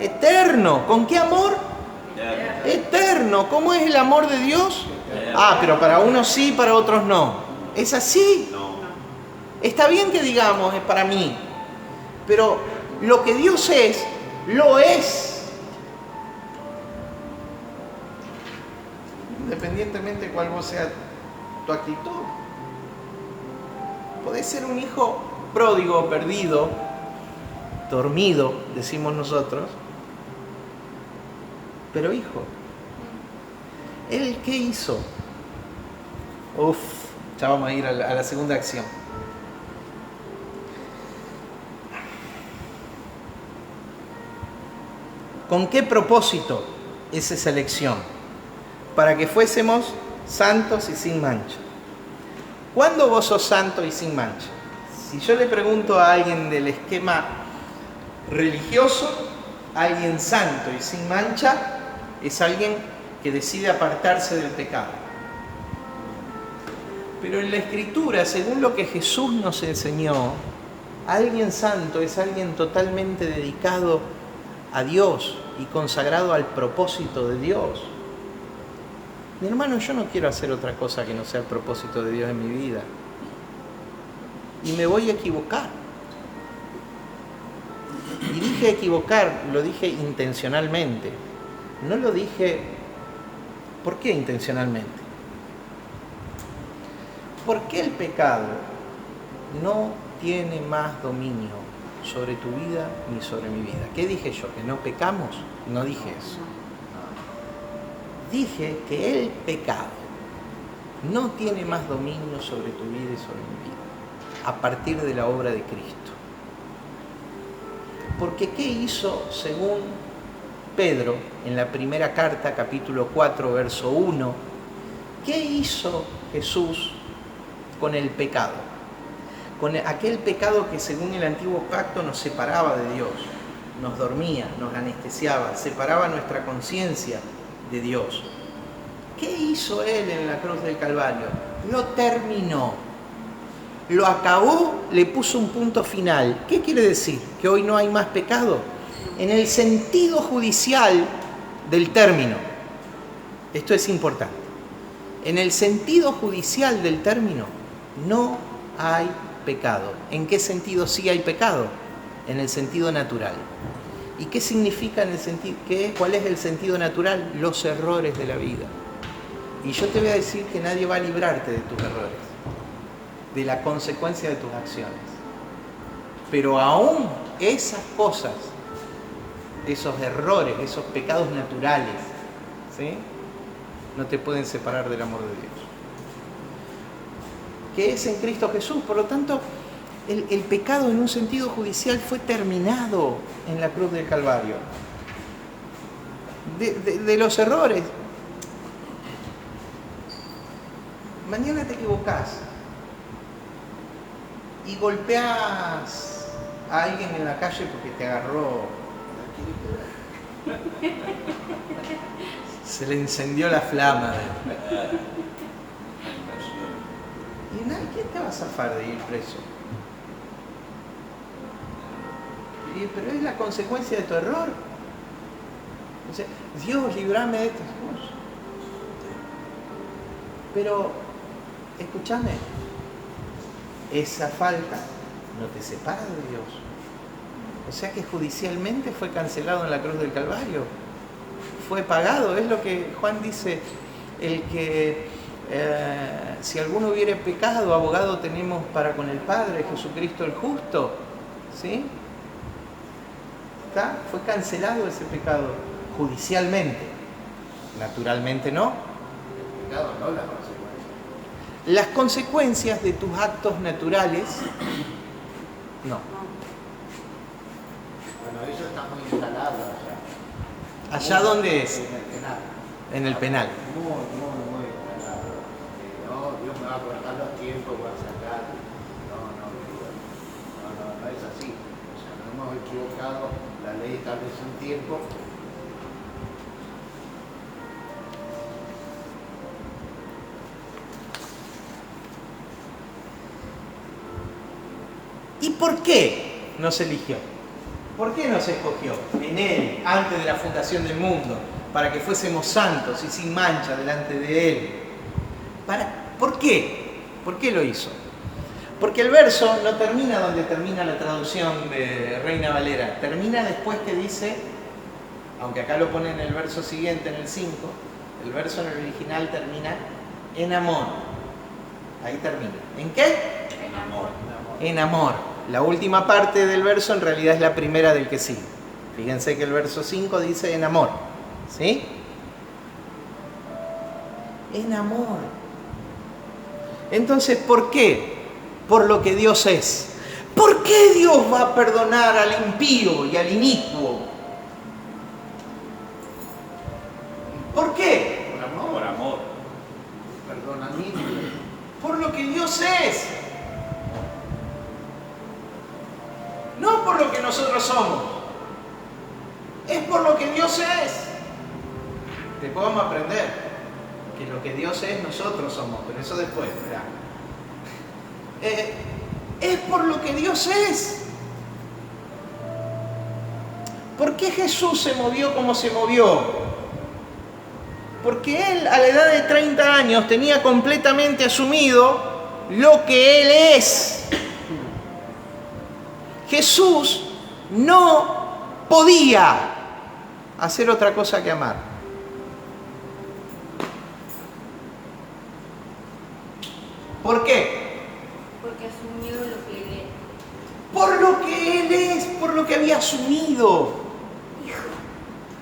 eterno. ¿Con qué amor? Eterno. ¿Cómo es el amor de Dios? Ah, pero para unos sí, para otros no. ¿Es así? No. Está bien que digamos, es para mí. Pero lo que Dios es, lo es. Independientemente de cuál sea tu actitud. Podés ser un hijo pródigo, perdido, dormido, decimos nosotros. Pero hijo. ¿Él qué hizo? Ya vamos a ir a la segunda acción. ¿Con qué propósito es esa elección? Para que fuésemos santos y sin mancha. ¿Cuándo vos sos santo y sin mancha? Si yo le pregunto a alguien del esquema religioso, alguien santo y sin mancha es alguien que decide apartarse del pecado. Pero en la Escritura, según lo que Jesús nos enseñó, alguien santo es alguien totalmente dedicado a Dios y consagrado al propósito de Dios. Mi hermano, yo no quiero hacer otra cosa que no sea el propósito de Dios en mi vida. Y me voy a equivocar. Y dije equivocar, lo dije intencionalmente. No lo dije... ¿Por qué intencionalmente? Porque el pecado no tiene más dominio sobre tu vida ni sobre mi vida. ¿Qué dije yo? ¿Que no pecamos? No dije eso. Dije que el pecado no tiene más dominio sobre tu vida y sobre mi vida a partir de la obra de Cristo. Porque ¿qué hizo según Pedro en la primera carta, capítulo 4, verso 1? ¿Qué hizo Jesús con el pecado? Con aquel pecado que según el antiguo pacto nos separaba de Dios, nos dormía, nos anestesiaba, separaba nuestra conciencia de Dios. ¿Qué hizo Él en la cruz del Calvario? Lo terminó, lo acabó, le puso un punto final. ¿Qué quiere decir? ¿Que hoy no hay más pecado? En el sentido judicial del término. Esto es importante. En el sentido judicial del término no hay pecado. ¿En qué sentido sí hay pecado? En el sentido natural. ¿Y qué significa en el sentido? ¿Cuál es el sentido natural? Los errores de la vida. Y yo te voy a decir que nadie va a librarte de tus errores, de la consecuencia de tus acciones. Pero aún esas cosas, esos errores, esos pecados naturales, ¿sí?, no te pueden separar del amor de Dios, que es en Cristo Jesús. Por lo tanto, el pecado en un sentido judicial fue terminado en la cruz del Calvario. De los errores. Mañana te equivocás y golpeás a alguien en la calle porque te agarró, se le encendió la flama. Y nadie, ¿quién te va a zafar de ir preso? Pero es la consecuencia de tu error. O sea, Dios, librame de estas cosas. Pero, escúchame, esa falta no te separa de Dios. O sea que judicialmente fue cancelado en la cruz del Calvario. Fue pagado. Es lo que Juan dice, el que si alguno hubiere pecado, abogado tenemos para con el Padre, Jesucristo el justo. ¿Sí? ¿Está? Fue cancelado ese pecado judicialmente. Naturalmente no. El pecado no la consecuencia. Las consecuencias de tus actos naturales, no. Bueno, eso está muy instalado allá. ¿Allá dónde es? En el penal. En el penal. Muy instalado. No, Dios me va a cortar los tiempos, voy a sacar. No es así. O sea, no hemos equivocado, la ley establece un tiempo. ¿Y por qué nos eligió? ¿Por qué nos escogió en Él, antes de la fundación del mundo? Para que fuésemos santos y sin mancha delante de Él. ¿Por qué? ¿Por qué lo hizo? Porque el verso no termina donde termina la traducción de Reina Valera. Termina después que dice, aunque acá lo pone en el verso siguiente, en el 5, el verso en el original termina en amor. Ahí termina. ¿En qué? En amor. En amor. La última parte del verso en realidad es la primera del que sigue. Fíjense que el verso 5 dice en amor. ¿Sí? En amor. Entonces, ¿por qué? Por lo que Dios es. ¿Por qué Dios va a perdonar al impío y al inicuo? ¿Por qué? Por amor. Por amor. Perdonamiento. Por lo que Dios es. No por lo que nosotros somos. Es por lo que Dios es. Después vamos a aprender que lo que Dios es, nosotros somos. Pero eso después, ¿verdad? Es por lo que Dios es. ¿Por qué Jesús se movió como se movió? Porque Él a la edad de 30 años tenía completamente asumido lo que Él es. Jesús no podía hacer otra cosa que amar. ¿Por qué? Porque asumió lo que Él es. Por lo que Él es, por lo que había asumido.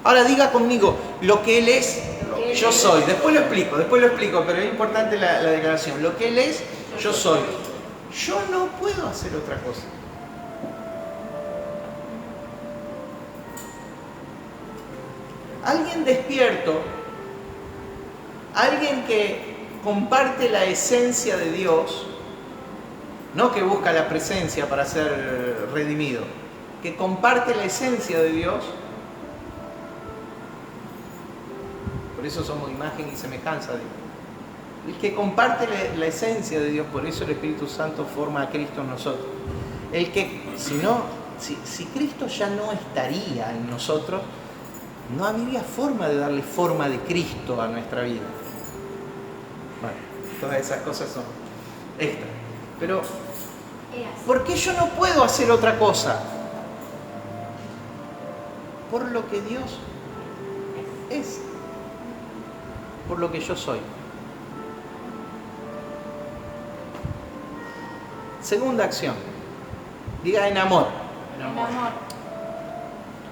Ahora diga conmigo, lo que Él es, yo soy. Después lo explico, pero es importante la declaración. Lo que Él es, yo soy. Yo no puedo hacer otra cosa. Alguien despierto, alguien que comparte la esencia de Dios, no que busca la presencia para ser redimido, que comparte la esencia de Dios. Por eso somos imagen y semejanza de Dios. El que comparte la esencia de Dios, por eso el Espíritu Santo forma a Cristo en nosotros. El que, si Cristo ya no estaría en nosotros, no habría forma de darle forma de Cristo a nuestra vida. Bueno, todas esas cosas son extras. Pero, ¿por qué yo no puedo hacer otra cosa? Por lo que Dios es, por lo que yo soy. Segunda acción. Diga en amor. En amor.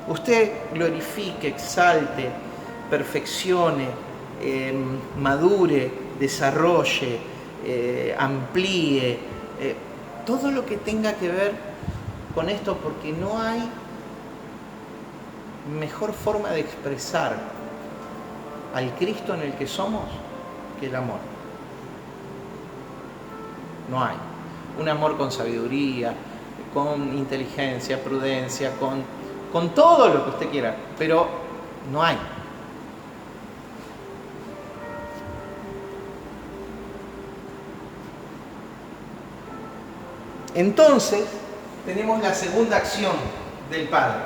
Usted glorifique, exalte, perfeccione, madure, desarrolle, amplíe, todo lo que tenga que ver con esto, porque no hay mejor forma de expresar al Cristo en el que somos que el amor. No hay. Un amor con sabiduría, con inteligencia, prudencia, con todo lo que usted quiera, pero no hay. Entonces, tenemos la segunda acción del Padre.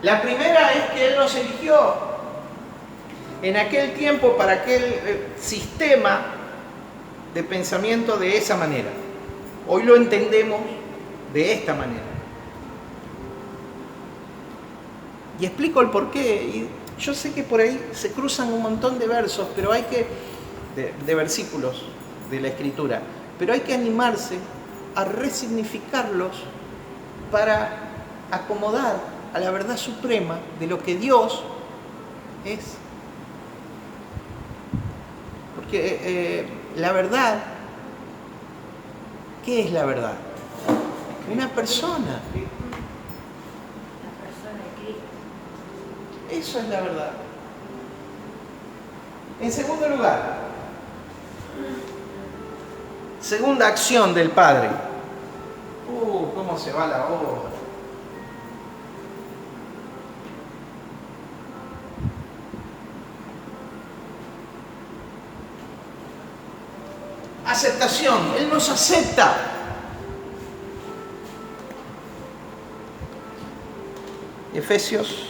La primera es que Él nos eligió en aquel tiempo para aquel sistema de pensamiento de esa manera. Hoy lo entendemos de esta manera. Y explico el porqué. Y yo sé que por ahí se cruzan un montón de versos, pero hay que, de versículos de la Escritura, pero hay que animarse a resignificarlos para acomodar a la verdad suprema de lo que Dios es. Porque la verdad, ¿qué es la verdad? Una persona. La persona de Cristo. Eso es la verdad. En segundo lugar, segunda acción del Padre. ¿Cómo se va la hora? Aceptación. Él nos acepta. Efesios.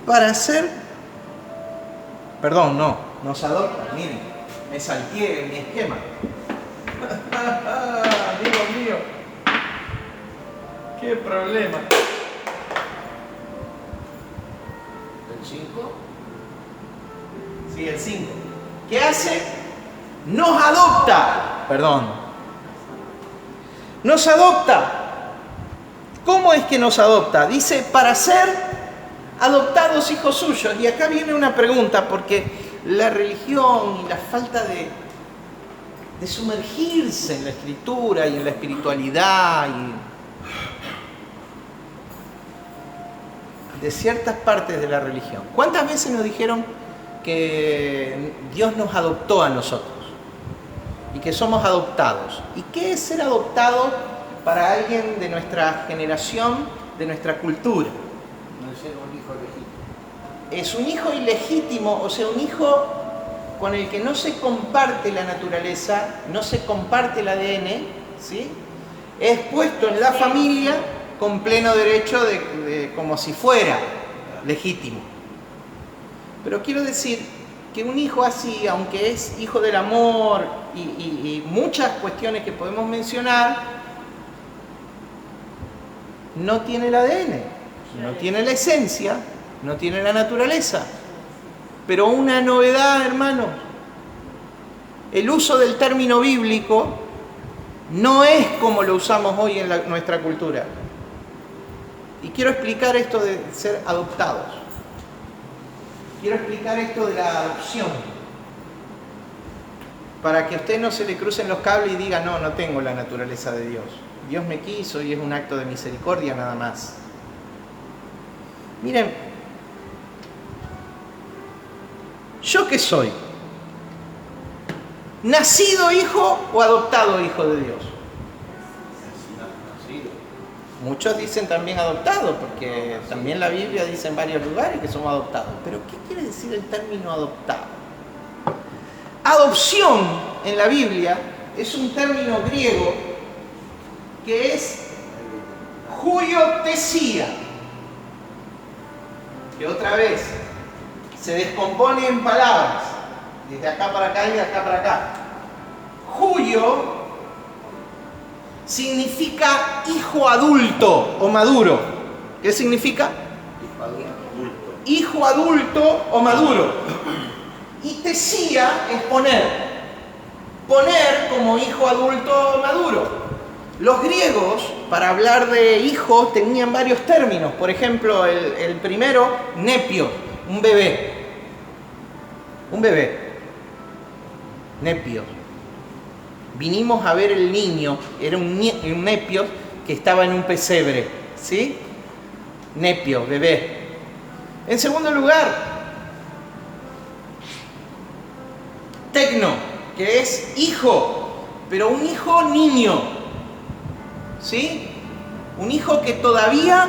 Para hacer, perdón, nos adopta. Miren, me salteé mi esquema. Dios mío, qué problema. ¿El 5? Sí, el 5. ¿Qué hace? Nos adopta. Perdón. Nos adopta. ¿Cómo es que nos adopta? Dice, para ser adoptados hijos suyos. Y acá viene una pregunta, porque la religión y la falta de sumergirse en la Escritura y en la espiritualidad y de ciertas partes de la religión. ¿Cuántas veces nos dijeron que Dios nos adoptó a nosotros y que somos adoptados? ¿Y qué es ser adoptado para alguien de nuestra generación, de nuestra cultura? No es ser un hijo legítimo. Es un hijo ilegítimo, o sea, un hijo con el que no se comparte la naturaleza, no se comparte el ADN, ¿sí? Es puesto en la familia con pleno derecho de como si fuera legítimo. Pero quiero decir que un hijo así, aunque es hijo del amor y muchas cuestiones que podemos mencionar, no tiene el ADN, no tiene la esencia, no tiene la naturaleza. Pero una novedad, hermanos, el uso del término bíblico no es como lo usamos hoy en nuestra cultura. Y quiero explicar esto de ser adoptados. Quiero explicar esto de la adopción. Para que a usted no se le crucen los cables y diga, no tengo la naturaleza de Dios. Dios me quiso y es un acto de misericordia nada más. Miren, ¿yo qué soy? ¿Nacido hijo o adoptado hijo de Dios? Nacido. Muchos dicen también adoptado, porque también la Biblia dice en varios lugares que somos adoptados. Pero ¿qué quiere decir el término adoptado? Adopción en la Biblia es un término griego que es huiotesia, que otra vez se descompone en palabras, desde acá para acá y de acá para acá. Huio significa hijo adulto o maduro. ¿Qué significa? Hijo adulto o maduro. Y tesía es poner. Poner como hijo adulto o maduro. Los griegos, para hablar de hijos, tenían varios términos. Por ejemplo, el primero, nepio, un bebé. Un bebé. Nepio. Vinimos a ver el niño, era un nepio que estaba en un pesebre, ¿sí? Nepio, bebé. En segundo lugar, tecno, que es hijo, pero un hijo niño, ¿sí? Un hijo que todavía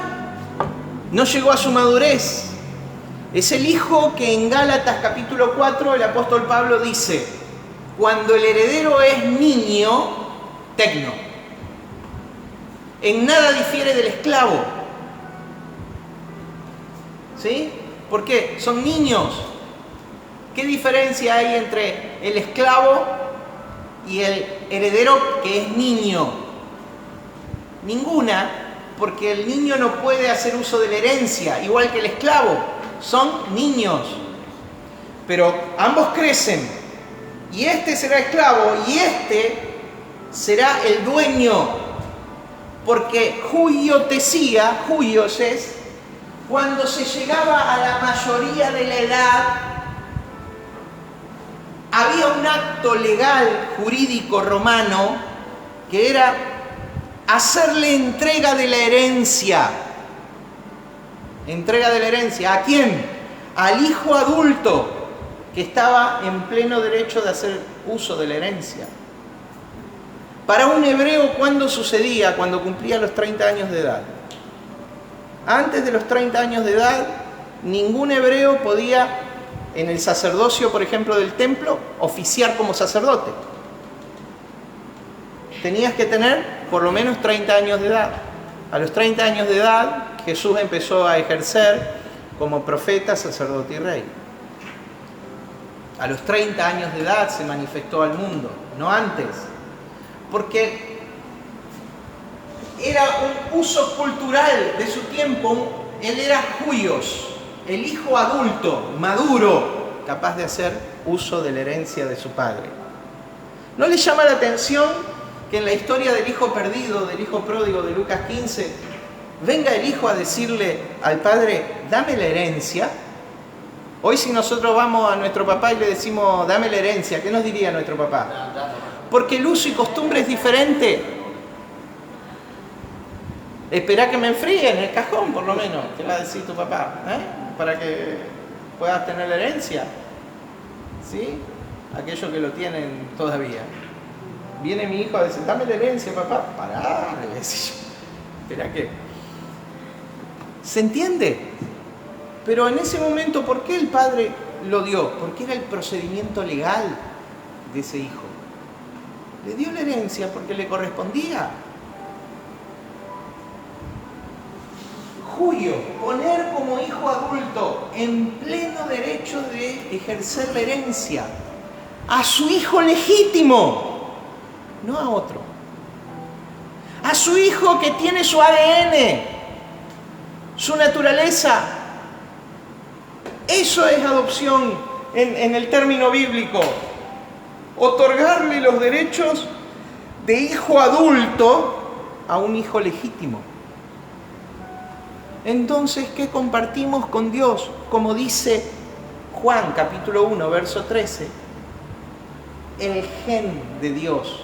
no llegó a su madurez. Es el hijo que en Gálatas capítulo 4 el apóstol Pablo dice: cuando el heredero es niño, tecno, en nada difiere del esclavo. ¿Sí? ¿Por qué? Son niños. ¿Qué diferencia hay entre el esclavo y el heredero que es niño? Ninguna, porque el niño no puede hacer uso de la herencia, igual que el esclavo. Son niños. Pero ambos crecen. Y este será esclavo y este será el dueño. Porque huiotesia, huios es cuando se llegaba a la mayoría de la edad, había un acto legal, jurídico romano, que era hacerle entrega de la herencia. Entrega de la herencia. ¿A quién? Al hijo adulto, que estaba en pleno derecho de hacer uso de la herencia. Para un hebreo, ¿cuándo sucedía? Cuando cumplía los 30 años de edad. Antes de los 30 años de edad, ningún hebreo podía, en el sacerdocio, por ejemplo, del templo, oficiar como sacerdote. Tenías que tener por lo menos 30 años de edad. A los 30 años de edad, Jesús empezó a ejercer como profeta, sacerdote y rey. A los 30 años de edad se manifestó al mundo, no antes. Porque era un uso cultural de su tiempo. Él era huios, el hijo adulto, maduro, capaz de hacer uso de la herencia de su padre. ¿No le llama la atención que en la historia del hijo perdido, del hijo pródigo de Lucas 15, venga el hijo a decirle al padre: dame la herencia? Hoy si nosotros vamos a nuestro papá y le decimos: dame la herencia, ¿qué nos diría nuestro papá? Porque el uso y costumbre es diferente. Espera que me enfríe en el cajón, por lo menos, te va a decir tu papá, para que puedas tener la herencia. ¿Sí? Aquellos que lo tienen todavía. Viene mi hijo a decir: dame la herencia, papá. Pará, le decía yo. Espera que... ¿Se entiende? Pero en ese momento, ¿por qué el padre lo dio? Porque era el procedimiento legal de ese hijo. Le dio la herencia porque le correspondía. Julio, poner como hijo adulto en pleno derecho de ejercer la herencia a su hijo legítimo, no a otro. A su hijo que tiene su ADN, su naturaleza. Eso es adopción en el término bíblico. Otorgarle los derechos de hijo adulto a un hijo legítimo. Entonces, ¿qué compartimos con Dios? Como dice Juan capítulo 1, verso 13. El gen de Dios,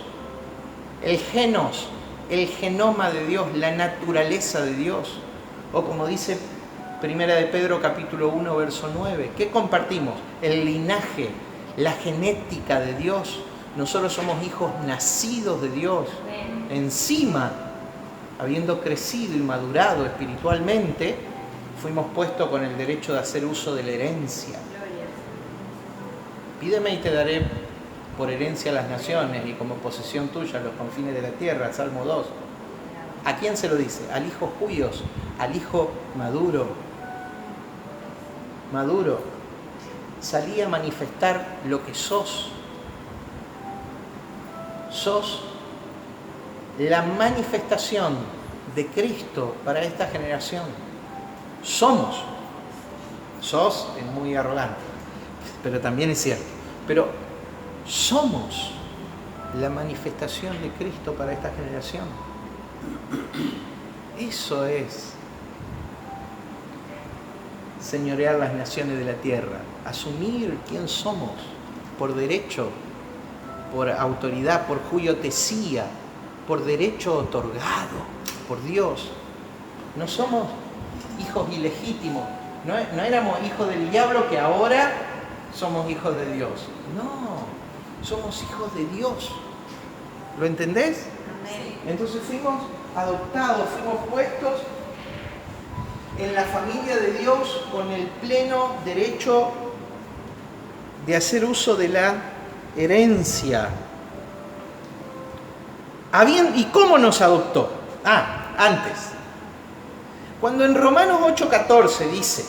el genos, el genoma de Dios, la naturaleza de Dios. O como dice Primera de Pedro capítulo 1, verso 9, ¿qué compartimos? El linaje, la genética de Dios. Nosotros somos hijos nacidos de Dios. Encima, habiendo crecido y madurado espiritualmente, fuimos puestos con el derecho de hacer uso de la herencia. Pídeme y te daré por herencia las naciones y como posesión tuya los confines de la tierra, Salmo 2. ¿A quién se lo dice? Al hijo Huios, al hijo maduro. Maduro. Salí a manifestar lo que sos. Sos la manifestación de Cristo para esta generación. Somos. Sos es muy arrogante, pero también es cierto. Pero somos la manifestación de Cristo para esta generación. Eso es señorear las naciones de la tierra, asumir quién somos por derecho, por autoridad, por huiotesía, por derecho otorgado por Dios. No somos hijos ilegítimos, no éramos hijos del diablo que ahora somos hijos de Dios. No, somos hijos de Dios. ¿Lo entendés? Amén. Entonces fuimos adoptados, fuimos puestos en la familia de Dios con el pleno derecho de hacer uso de la herencia. ¿Y cómo nos adoptó? Antes. Cuando en Romanos 8:14 dice,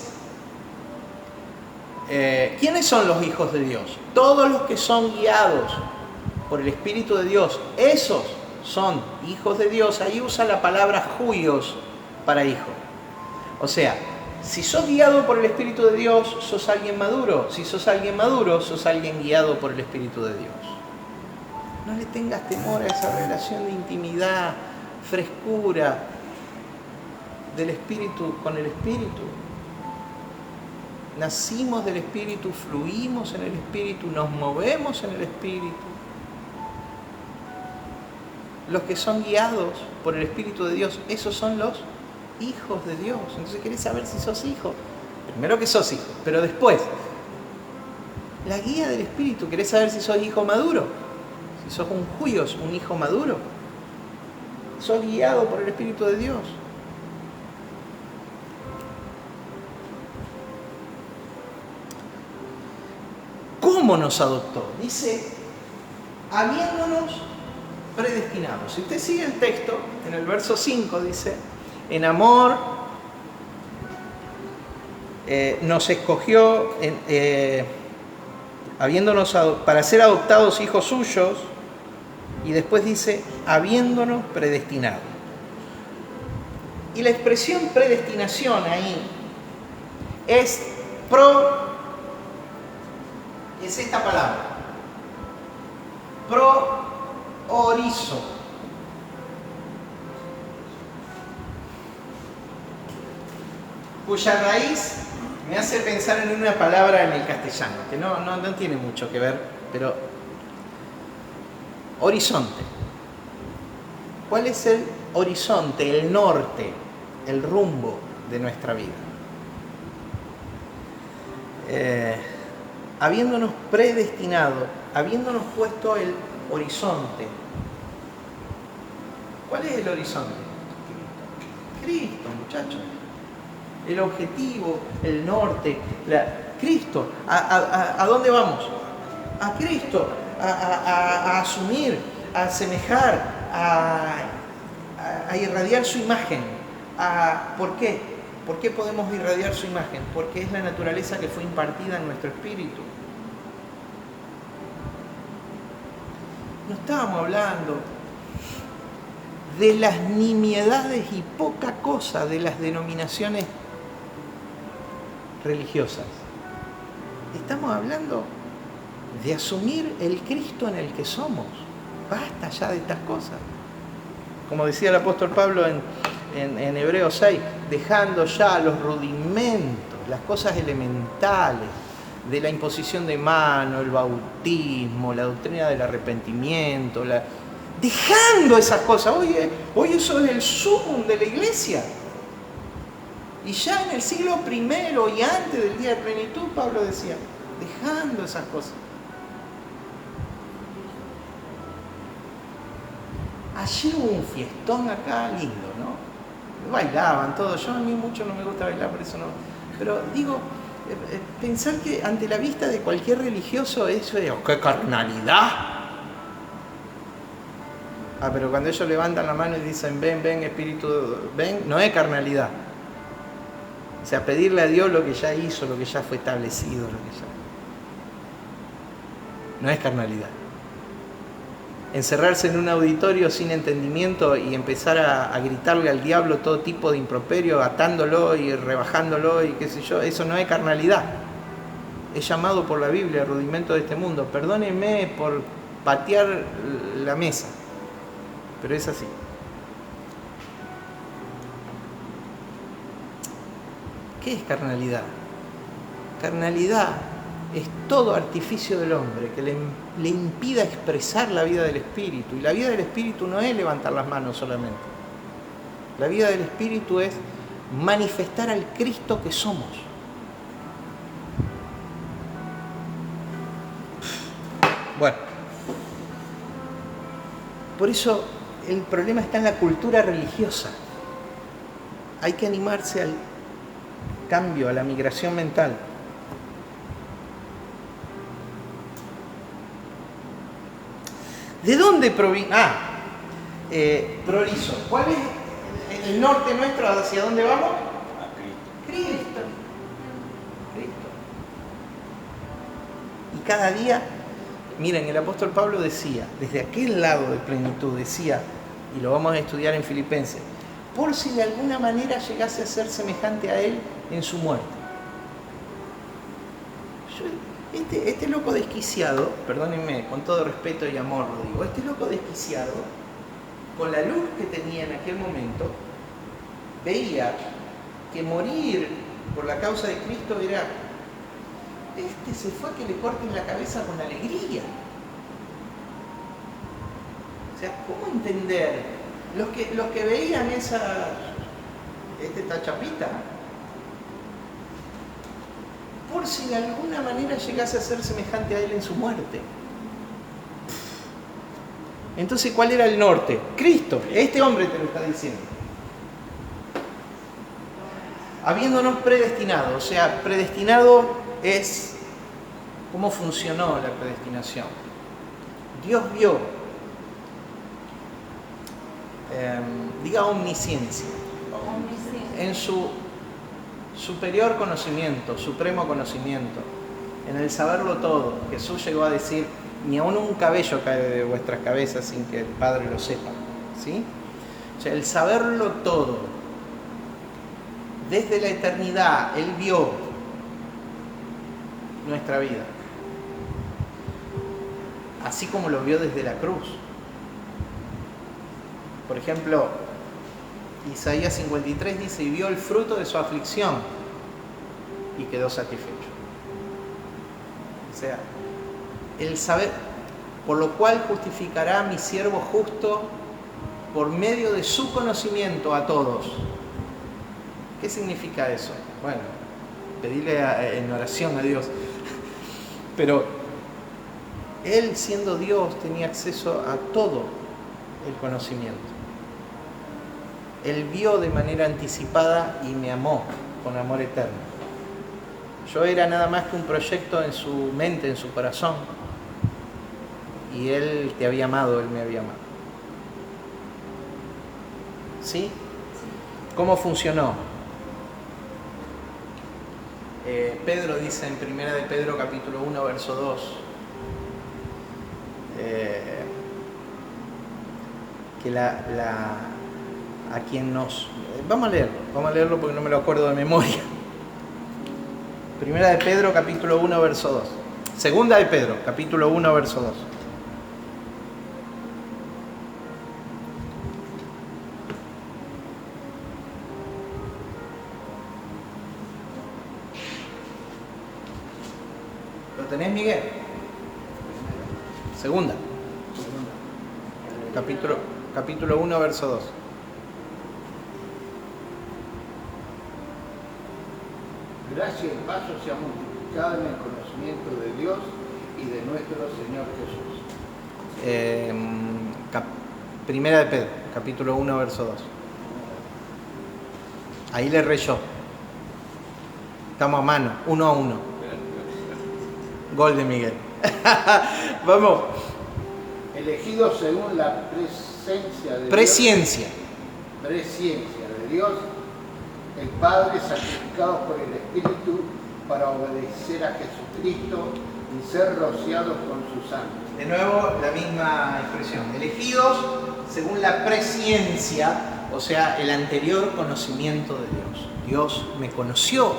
¿quiénes son los hijos de Dios? Todos los que son guiados por el Espíritu de Dios, esos son hijos de Dios. Ahí usa la palabra huios para hijo. O sea, si sos guiado por el Espíritu de Dios, sos alguien maduro. Si sos alguien maduro, sos alguien guiado por el Espíritu de Dios. No le tengas temor a esa relación de intimidad, frescura del Espíritu con el Espíritu. Nacimos del Espíritu, fluimos en el Espíritu, nos movemos en el Espíritu. Los que son guiados por el Espíritu de Dios, esos son los hijos de Dios. Entonces, ¿querés saber si sos hijo? Primero que sos hijo, pero después, la guía del Espíritu. ¿Querés saber si sos hijo maduro? Si sos un huios, un hijo maduro. Sos guiado por el Espíritu de Dios. ¿Cómo nos adoptó? Dice, habiéndonos predestinados. Si usted sigue el texto, en el verso 5 dice, en amor nos escogió habiéndonos para ser adoptados hijos suyos, y después dice, habiéndonos predestinado. Y la expresión predestinación ahí es es esta palabra, pro-orizo. Cuya raíz me hace pensar en una palabra en el castellano, que no tiene mucho que ver, pero horizonte. ¿Cuál es el horizonte, el norte, el rumbo de nuestra vida? Habiéndonos predestinado, habiéndonos puesto el horizonte. ¿Cuál es el horizonte? Cristo, muchachos. El objetivo, el norte, Cristo. ¿A dónde vamos? A Cristo, a asumir, a asemejar, a irradiar su imagen. ¿Por qué? ¿Por qué podemos irradiar su imagen? Porque es la naturaleza que fue impartida en nuestro espíritu. No estábamos hablando de las nimiedades y poca cosa de las denominaciones religiosas. Estamos hablando de asumir el Cristo en el que somos. Basta ya de estas cosas. Como decía el apóstol Pablo en Hebreos 6, dejando ya los rudimentos, las cosas elementales de la imposición de mano, el bautismo, la doctrina del arrepentimiento, Dejando esas cosas. Hoy eso es el sumum de la iglesia. Y ya en el siglo I y antes del día de plenitud, Pablo decía, dejando esas cosas. Ayer hubo un fiestón acá lindo, ¿no? Bailaban todos. A mí mucho no me gusta bailar, por eso no. Pero digo, pensar que ante la vista de cualquier religioso eso es, ¡qué carnalidad! Pero cuando ellos levantan la mano y dicen, ven, ven, espíritu, ven, no es carnalidad. O sea, pedirle a Dios lo que ya hizo, lo que ya fue establecido, lo que ya... No es carnalidad. Encerrarse en un auditorio sin entendimiento y empezar a gritarle al diablo todo tipo de improperio, atándolo y rebajándolo y qué sé yo, eso no es carnalidad. Es llamado por la Biblia el rudimento de este mundo. Perdónenme por patear la mesa, pero es así. ¿Qué es carnalidad? Carnalidad es todo artificio del hombre que le impida expresar la vida del Espíritu. Y la vida del Espíritu no es levantar las manos solamente. La vida del Espíritu es manifestar al Cristo que somos. Bueno, por eso el problema está en la cultura religiosa. Hay que animarse al cambio, a la migración mental. ¿De dónde proviene? Prorizo. ¿Cuál es el norte nuestro? ¿Hacia dónde vamos? A Cristo. Cristo. Cristo. Y cada día, miren, el apóstol Pablo decía, desde aquel lado de plenitud, decía, y lo vamos a estudiar en Filipenses, por si de alguna manera llegase a ser semejante a él en su muerte. Este loco desquiciado, perdónenme, con todo respeto y amor lo digo, este loco desquiciado, con la luz que tenía en aquel momento, veía que morir por la causa de Cristo era, se fue a que le corten la cabeza con alegría. O sea, ¿cómo entender? Los que veían esta chapita, por si de alguna manera llegase a ser semejante a él en su muerte. Entonces, ¿cuál era el norte? Cristo. Este hombre te lo está diciendo. Habiéndonos predestinado. O sea, predestinado es cómo funcionó la predestinación. Dios vio, diga omnisciencia, en su superior conocimiento, supremo conocimiento, en el saberlo todo. Jesús llegó a decir, ni aun un cabello cae de vuestras cabezas sin que el Padre lo sepa, ¿sí? O sea, el saberlo todo, desde la eternidad, Él vio nuestra vida, así como lo vio desde la cruz. Por ejemplo, Isaías 53 dice, y vio el fruto de su aflicción y quedó satisfecho. O sea, el saber, por lo cual justificará a mi siervo justo por medio de su conocimiento a todos. ¿Qué significa eso? Bueno, pedirle en oración a Dios. Pero Él, siendo Dios, tenía acceso a todo el conocimiento. Él vio de manera anticipada y me amó con amor eterno. Yo era nada más que un proyecto en su mente, en su corazón. Y Él te había amado, Él me había amado. ¿Sí? ¿Cómo funcionó? Pedro dice en 1 de Pedro capítulo 1, verso 2, que a quien nos... Vamos a leerlo porque no me lo acuerdo de memoria. 1 de Pedro capítulo 1, verso 2. Segunda de Pedro capítulo 1, verso 2. ¿Lo tenés, Miguel? Segunda. capítulo 1, verso 2. Gracia y paz sea multiplicada en el conocimiento de Dios y de nuestro Señor Jesús. Primera de Pedro, capítulo 1, verso 2. Ahí le reyó. Estamos a mano, 1-1. Gol de Miguel. Vamos. Elegidos según la presencia de Presciencia. Dios, presciencia de Dios, el Padre, sacrificados por el Espíritu para obedecer a Jesucristo y ser rociados con su sangre. De nuevo, la misma expresión. Elegidos según la presciencia, o sea, el anterior conocimiento de Dios. Dios me conoció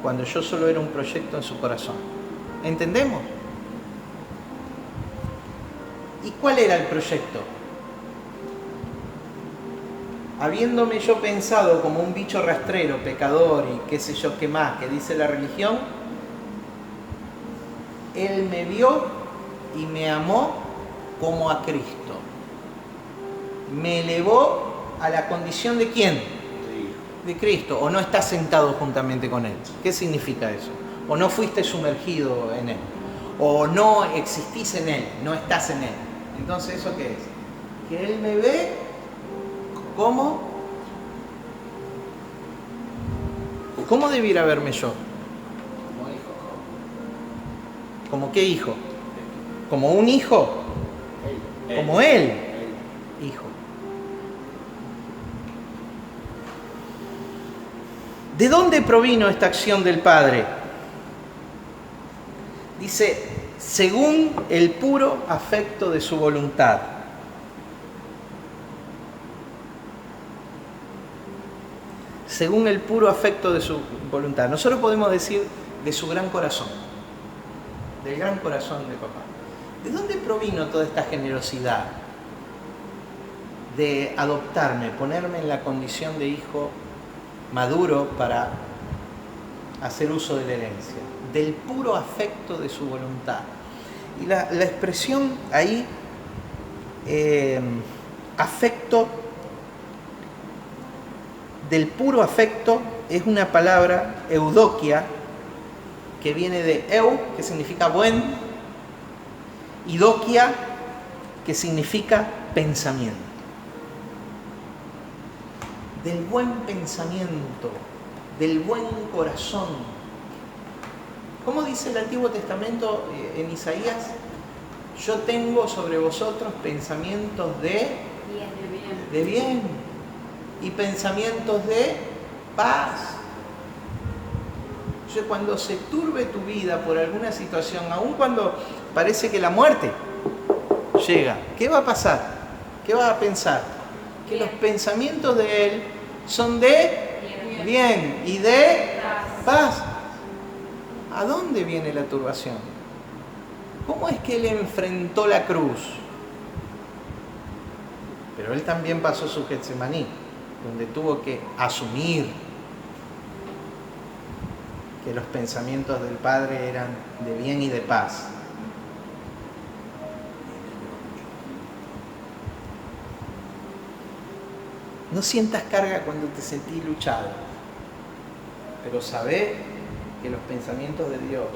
cuando yo solo era un proyecto en su corazón. ¿Entendemos? ¿Y cuál era el proyecto? Habiéndome yo pensado como un bicho rastrero, pecador y qué sé yo qué más, que dice la religión, Él me vio y me amó como a Cristo. Me elevó a la condición de ¿quién? De Cristo. ¿O no estás sentado juntamente con Él? ¿Qué significa eso? ¿O no fuiste sumergido en Él? ¿O no existís en Él? ¿No estás en Él? Entonces, ¿eso qué es? Que Él me ve como... ¿Cómo debiera verme yo? Como hijo. ¿Como qué hijo? ¿Como un hijo? Como Él. Hijo. ¿De dónde provino esta acción del Padre? Dice, según el puro afecto de su voluntad. Según el puro afecto de su voluntad. Nosotros podemos decir de su gran corazón. Del gran corazón de papá. ¿De dónde provino toda esta generosidad? De adoptarme, ponerme en la condición de hijo maduro para hacer uso de la herencia, del puro afecto de su voluntad. Y la expresión ahí, afecto, del puro afecto, es una palabra, eudokia, que viene de eu, que significa buen, y dokia, que significa pensamiento. Del buen pensamiento, del buen corazón. ¿Cómo dice el Antiguo Testamento en Isaías? Yo tengo sobre vosotros pensamientos de bien y pensamientos de paz. Cuando se turbe tu vida por alguna situación, aun cuando parece que la muerte llega, ¿qué va a pasar? ¿Qué vas a pensar? Que los pensamientos de Él son de bien y de paz. ¿A dónde viene la turbación? ¿Cómo es que Él enfrentó la cruz? Pero Él también pasó su Getsemaní, donde tuvo que asumir que los pensamientos del Padre eran de bien y de paz. No sientas carga cuando te sentís luchado, pero sabé que los pensamientos de Dios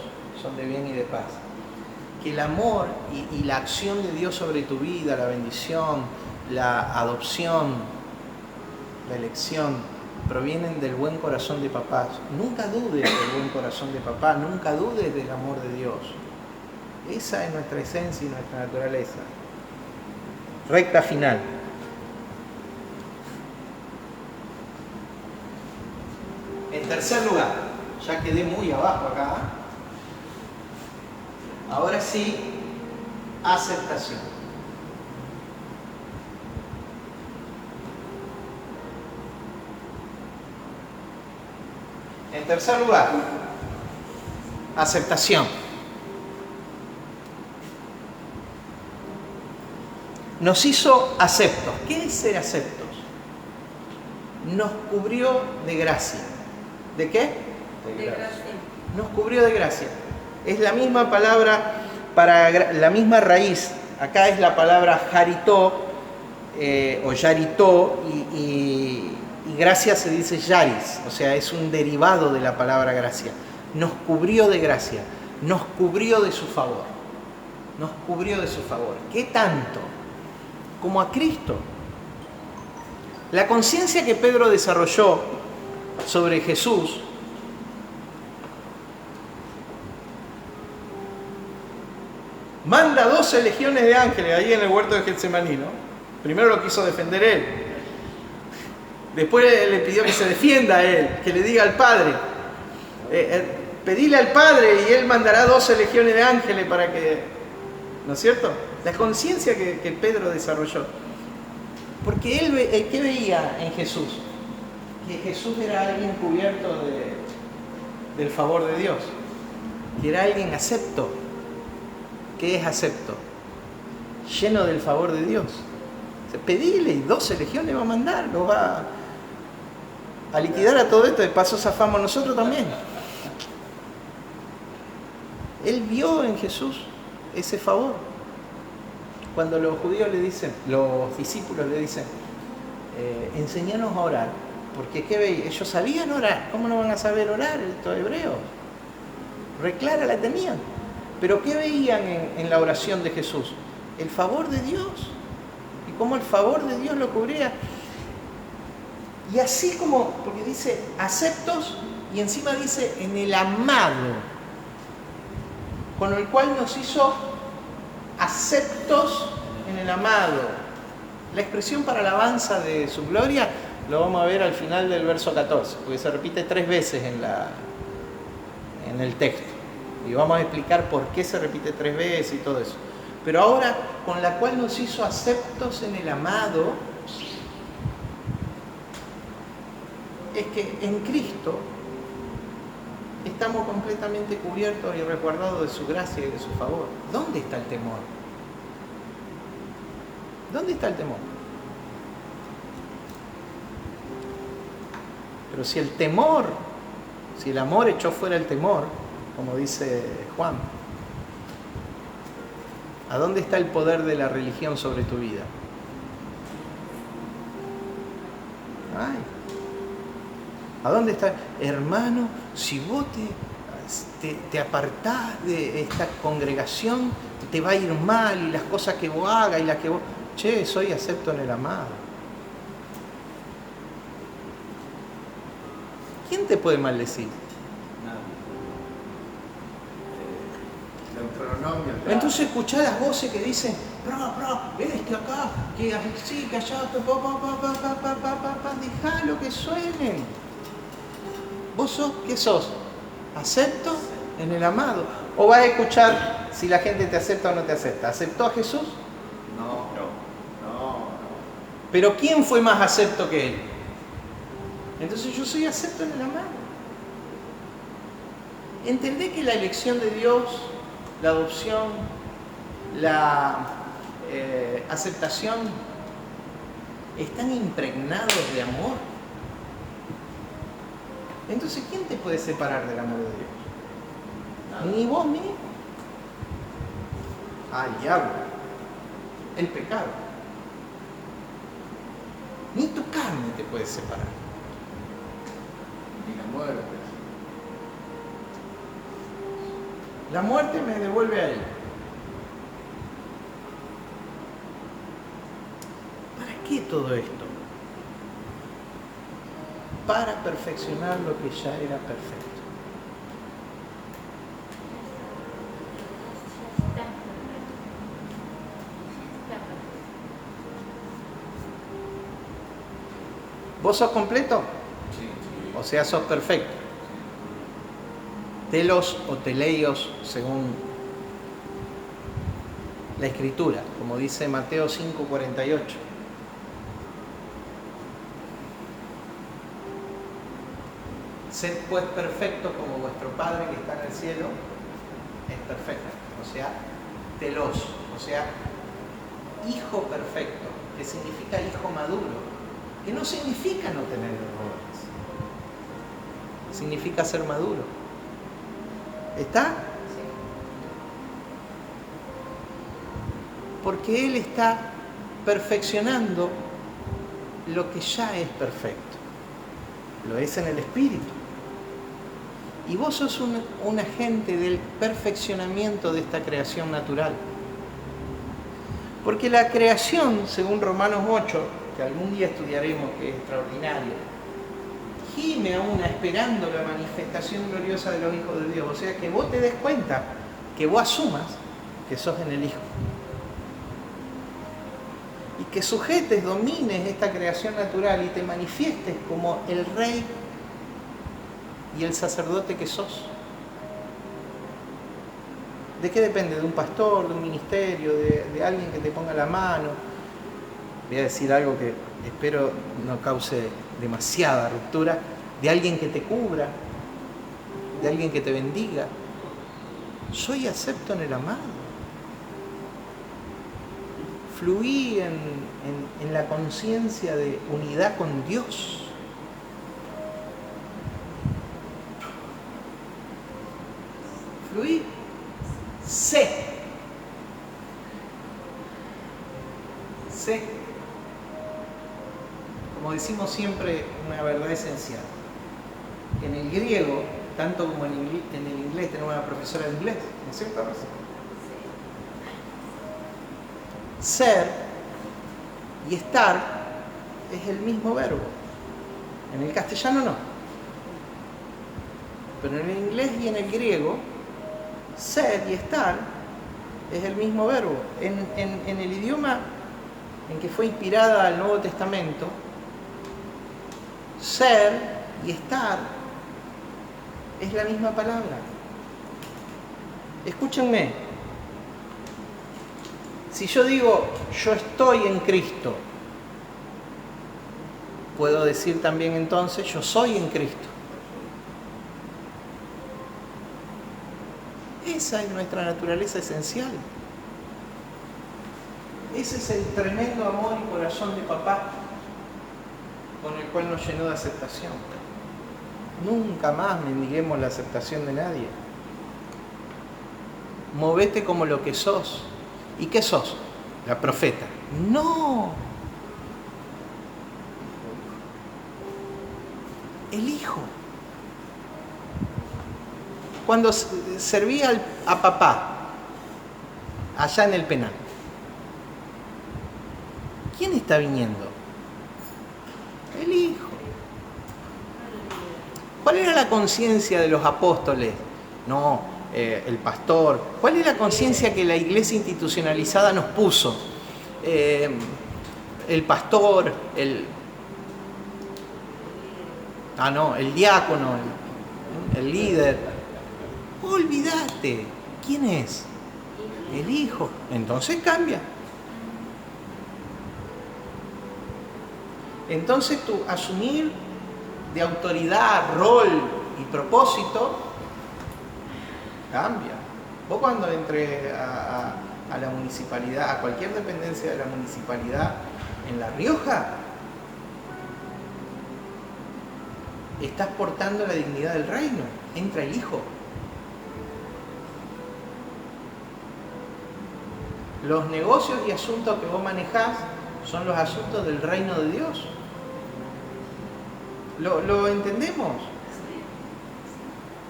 son de bien y de paz. Que el amor y la acción de Dios sobre tu vida, la bendición, la adopción, la elección, provienen del buen corazón de papá. Nunca dudes del buen corazón de papá, nunca dudes del amor de Dios. Esa es nuestra esencia y nuestra naturaleza. Recta final. En tercer lugar, ya quedé muy abajo acá. Ahora sí, aceptación. En tercer lugar, aceptación. Nos hizo aceptos. ¿Qué es ser aceptos? Nos cubrió de gracia. ¿De qué? De gracia. Nos cubrió de gracia. Es la misma palabra, para la misma raíz Acá es la palabra jaritó o yaritó y gracia se dice yaris, o sea, es un derivado de la palabra gracia. Nos cubrió de gracia, nos cubrió de su favor, nos cubrió de su favor. ¿Qué tanto? Como a Cristo. La conciencia que Pedro desarrolló sobre Jesús manda 12 legiones de ángeles ahí en el huerto de Getsemaní, ¿no? Primero lo quiso defender él. Después le pidió que se defienda a él, que le diga al Padre. Pedile al Padre y él mandará 12 legiones de ángeles para que... ¿No es cierto? La conciencia que Pedro desarrolló. Porque él, ¿qué veía en Jesús? Que Jesús era alguien cubierto del favor de Dios. Que era alguien acepto. ¿Qué es acepto? Lleno del favor de Dios. O sea, pedile y 12 legiones va a mandar, lo va a liquidar a todo esto, de paso zafamos nosotros también. Él vio en Jesús ese favor. Cuando los judíos le dicen, los discípulos le dicen, enséñanos a orar, porque ¿qué veis? Ellos sabían orar, ¿cómo no van a saber orar estos hebreos? Reclara la tenían. Pero ¿qué veían en la oración de Jesús? El favor de Dios. Y cómo el favor de Dios lo cubría. Y así como, porque dice aceptos y encima dice en el amado, con el cual nos hizo aceptos en el amado. La expresión para alabanza de su gloria lo vamos a ver al final del verso 14, porque se repite 3 veces en el texto. Y vamos a explicar por qué se repite 3 veces y todo eso. Pero ahora, con la cual nos hizo aceptos en el amado, es que en Cristo estamos completamente cubiertos y resguardados de su gracia y de su favor. ¿Dónde está el temor? ¿Dónde está el temor? Pero si el temor, si el amor echó fuera el temor, como dice Juan, ¿a dónde está el poder de la religión sobre tu vida? Ay, ¿a dónde está? Hermano, si vos te apartás de esta congregación, te va a ir mal y las cosas que vos hagas y las que vos... Che, soy acepto en el amado. ¿Quién te puede maldecir? Entonces escuchá las voces que dicen, este acá, que así, que allá, dejalo que suenen. ¿Vos sos qué sos? ¿Acepto en el amado? ¿O vas a escuchar si la gente te acepta o no te acepta? ¿Aceptó a Jesús? No. ¿Pero quién fue más acepto que él? Entonces yo soy acepto en el amado. Entendé que la elección de Dios, la adopción, la aceptación, están impregnados de amor. Entonces, ¿quién te puede separar del amor de Dios? Ni vos mismo. El diablo, el pecado. Ni tu carne te puede separar. Ni la muerte. La muerte me devuelve a él. ¿Para qué todo esto? Para perfeccionar lo que ya era perfecto. ¿Vos sos completo? Sí. O sea, sos perfecto. Telos o teleios, según la Escritura, como dice Mateo 5:48. Sed pues perfectos como vuestro Padre que está en el cielo es perfecto. O sea, telos, o sea, hijo perfecto, que significa hijo maduro, que no significa no tener errores, significa ser maduro. ¿Está? Porque Él está perfeccionando lo que ya es perfecto. Lo es en el Espíritu. Y vos sos un agente del perfeccionamiento de esta creación natural. Porque la creación, según Romanos 8, que algún día estudiaremos, que es extraordinario, gime aún esperando la manifestación gloriosa de los hijos de Dios. O sea, que vos te des cuenta, que vos asumas que sos en el Hijo. Y que sujetes, domines esta creación natural y te manifiestes como el rey y el sacerdote que sos. ¿De qué depende? ¿De un pastor, de un ministerio, de alguien que te ponga la mano? Voy a decir algo que espero no cause demasiada ruptura. De alguien que te cubra, de alguien que te bendiga. Soy acepto en el amado. Fluí en la conciencia de unidad con Dios. Fluí. Sé. Como decimos siempre, una verdad esencial. En el griego, tanto como en el inglés, tenemos una profesora de inglés, ¿no es cierto? Ser y estar es el mismo verbo. En el castellano no. Pero en el inglés y en el griego, ser y estar es el mismo verbo. En el idioma en que fue inspirada el Nuevo Testamento, ser y estar es la misma palabra. Escúchenme. Si yo digo, yo estoy en Cristo, puedo decir también entonces, yo soy en Cristo. Esa es nuestra naturaleza esencial. Ese es el tremendo amor y corazón de papá con el cual nos llenó de aceptación. Nunca más mendiguemos la aceptación de nadie. Movete como lo que sos. ¿Y qué sos? La profeta. No. El Hijo. Cuando servía a papá allá en el penal, ¿quién está viniendo? El Hijo. ¿Cuál era la conciencia de los apóstoles? No, el pastor. ¿Cuál es la conciencia que la iglesia institucionalizada nos puso? El pastor, el diácono, el líder. Olvídate. ¿Quién es? El Hijo. Entonces cambia. Entonces tu asumir de autoridad, rol y propósito cambia. Vos cuando entres a la municipalidad, a cualquier dependencia de la municipalidad en La Rioja, estás portando la dignidad del reino. Entra el Hijo. Los negocios y asuntos que vos manejás son los asuntos del reino de Dios. ¿Lo entendemos?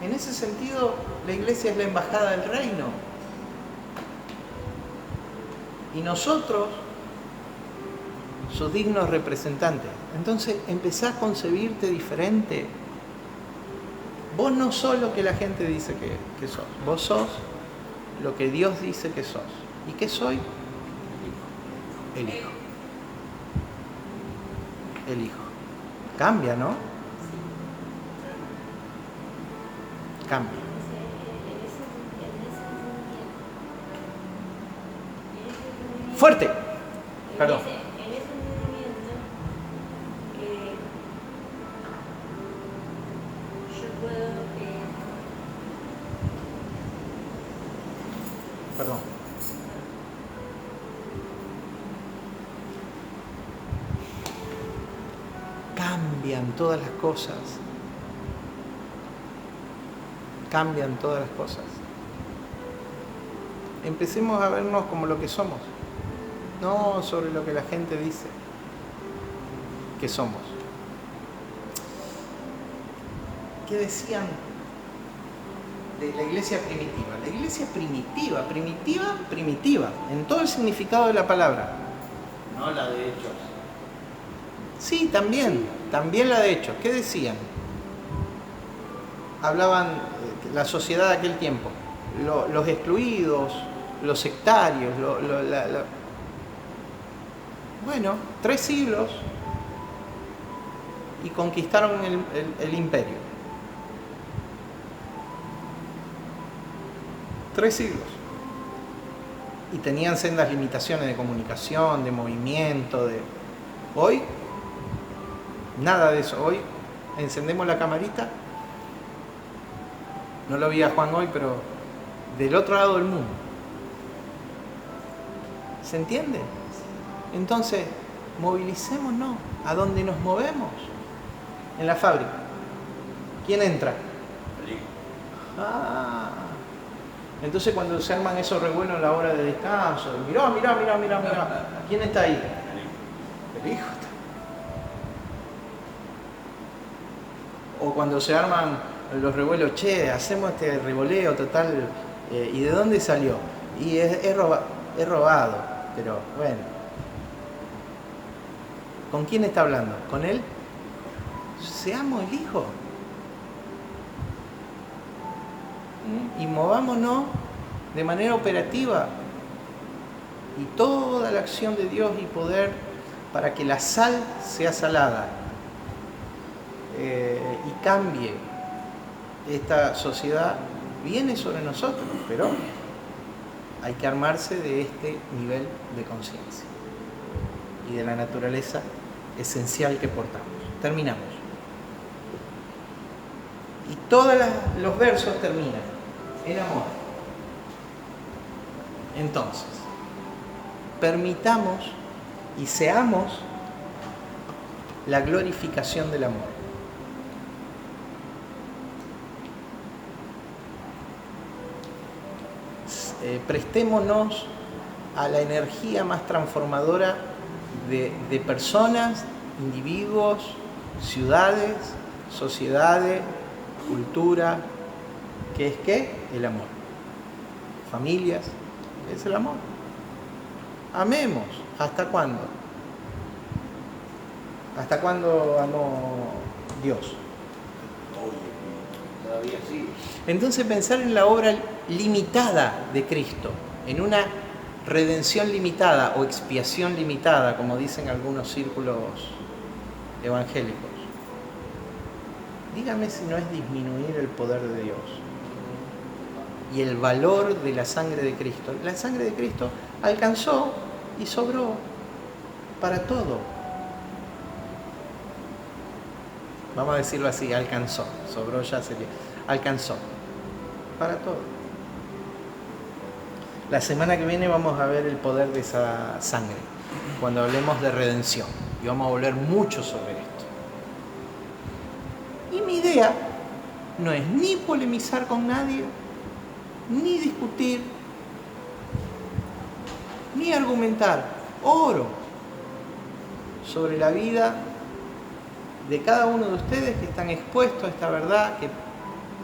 En ese sentido, la iglesia es la embajada del reino. Y nosotros, sus dignos representantes. Entonces, empezá a concebirte diferente. Vos no sos lo que la gente dice que sos. Vos sos lo que Dios dice que sos. ¿Y qué soy? El Hijo. El Hijo. Cambia, ¿no? Cambia. Fuerte. Perdón. En ese entendimiento que yo puedo Perdón. Cambian todas las cosas. Cambian todas las cosas. Empecemos a vernos como lo que somos. no sobre lo que la gente dice que somos. ¿Qué decían de la iglesia primitiva? La iglesia primitiva, en todo el significado de la palabra. No la de Hechos. Sí, también la de Hechos. ¿Qué decían? Hablaban la sociedad de aquel tiempo, los excluidos, los sectarios, bueno, 3 siglos y conquistaron el imperio. 3 siglos. Y tenían sendas limitaciones de comunicación, de movimiento, Hoy, nada de eso. Hoy encendemos la camarita. No lo vi a Juan hoy, pero del otro lado del mundo. ¿Se entiende? Entonces, movilicémonos. ¿A dónde nos movemos? En la fábrica. ¿Quién entra? El hijo. Ah. Entonces cuando se arman esos revuelos en la hora de descanso, mirá. ¿Quién está ahí? El hijo está. O cuando se arman los revuelos, hacemos este revoleo total, ¿y de dónde salió? Y es robado, pero bueno. ¿Con quién está hablando? ¿Con él? Seamos el hijo. Y movámonos de manera operativa y toda la acción de Dios y poder para que la sal sea salada y cambie esta sociedad viene sobre nosotros, pero hay que armarse de este nivel de conciencia y de la naturaleza esencial que portamos. Terminamos. Y todos los versos terminan en amor. Entonces, permitamos y seamos la glorificación del amor. Prestémonos a la energía más transformadora de personas, individuos, ciudades, sociedades, cultura, que es ¿qué? El amor. Familias, es el amor. Amemos. ¿Hasta cuándo? ¿Hasta cuándo amó Dios? Todavía sí. Entonces pensar en la obra limitada de Cristo, en una redención limitada o expiación limitada, como dicen algunos círculos evangélicos. Dígame si no es disminuir el poder de Dios y el valor de la sangre de Cristo. La sangre de Cristo alcanzó y sobró para todo. Vamos a decirlo así, alcanzó. Sobró ya sería. Alcanzó para todo. La semana que viene vamos a ver el poder de esa sangre, cuando hablemos de redención. Y vamos a hablar mucho sobre esto. Y mi idea no es ni polemizar con nadie, ni discutir, ni argumentar. Oro sobre la vida de cada uno de ustedes que están expuestos a esta verdad, que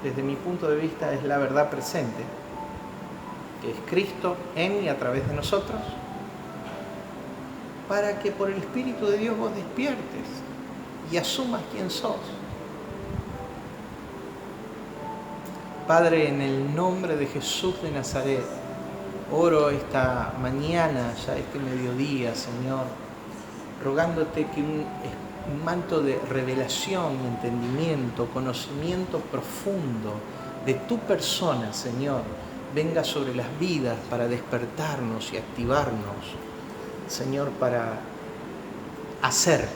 desde mi punto de vista es la verdad presente, que es Cristo en y a través de nosotros, para que por el Espíritu de Dios vos despiertes y asumas quién sos. Padre, en el nombre de Jesús de Nazaret, oro esta mañana, ya este mediodía, Señor, rogándote que un manto de revelación, entendimiento, conocimiento profundo de tu persona, Señor, venga sobre las vidas para despertarnos y activarnos, Señor, para hacer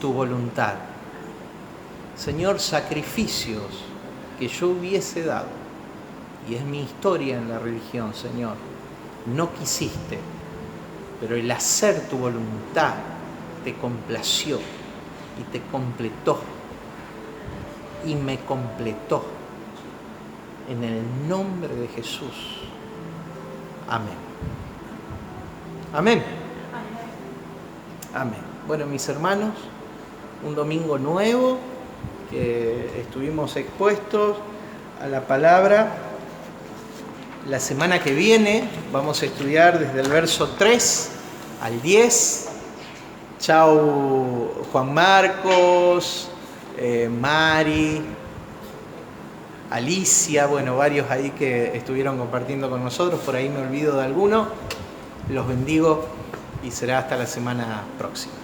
tu voluntad. Señor, sacrificios que yo hubiese dado, y es mi historia en la religión, Señor, no quisiste, pero el hacer tu voluntad te complació y te completó y me completó en el nombre de Jesús. Amén. Amén. Amén. Bueno, mis hermanos, un domingo nuevo que estuvimos expuestos a la palabra. La semana que viene vamos a estudiar desde el verso 3 al 10. Chau Juan Marcos, Mari, Alicia, bueno, varios ahí que estuvieron compartiendo con nosotros, por ahí me olvido de alguno. Los bendigo y será hasta la semana próxima.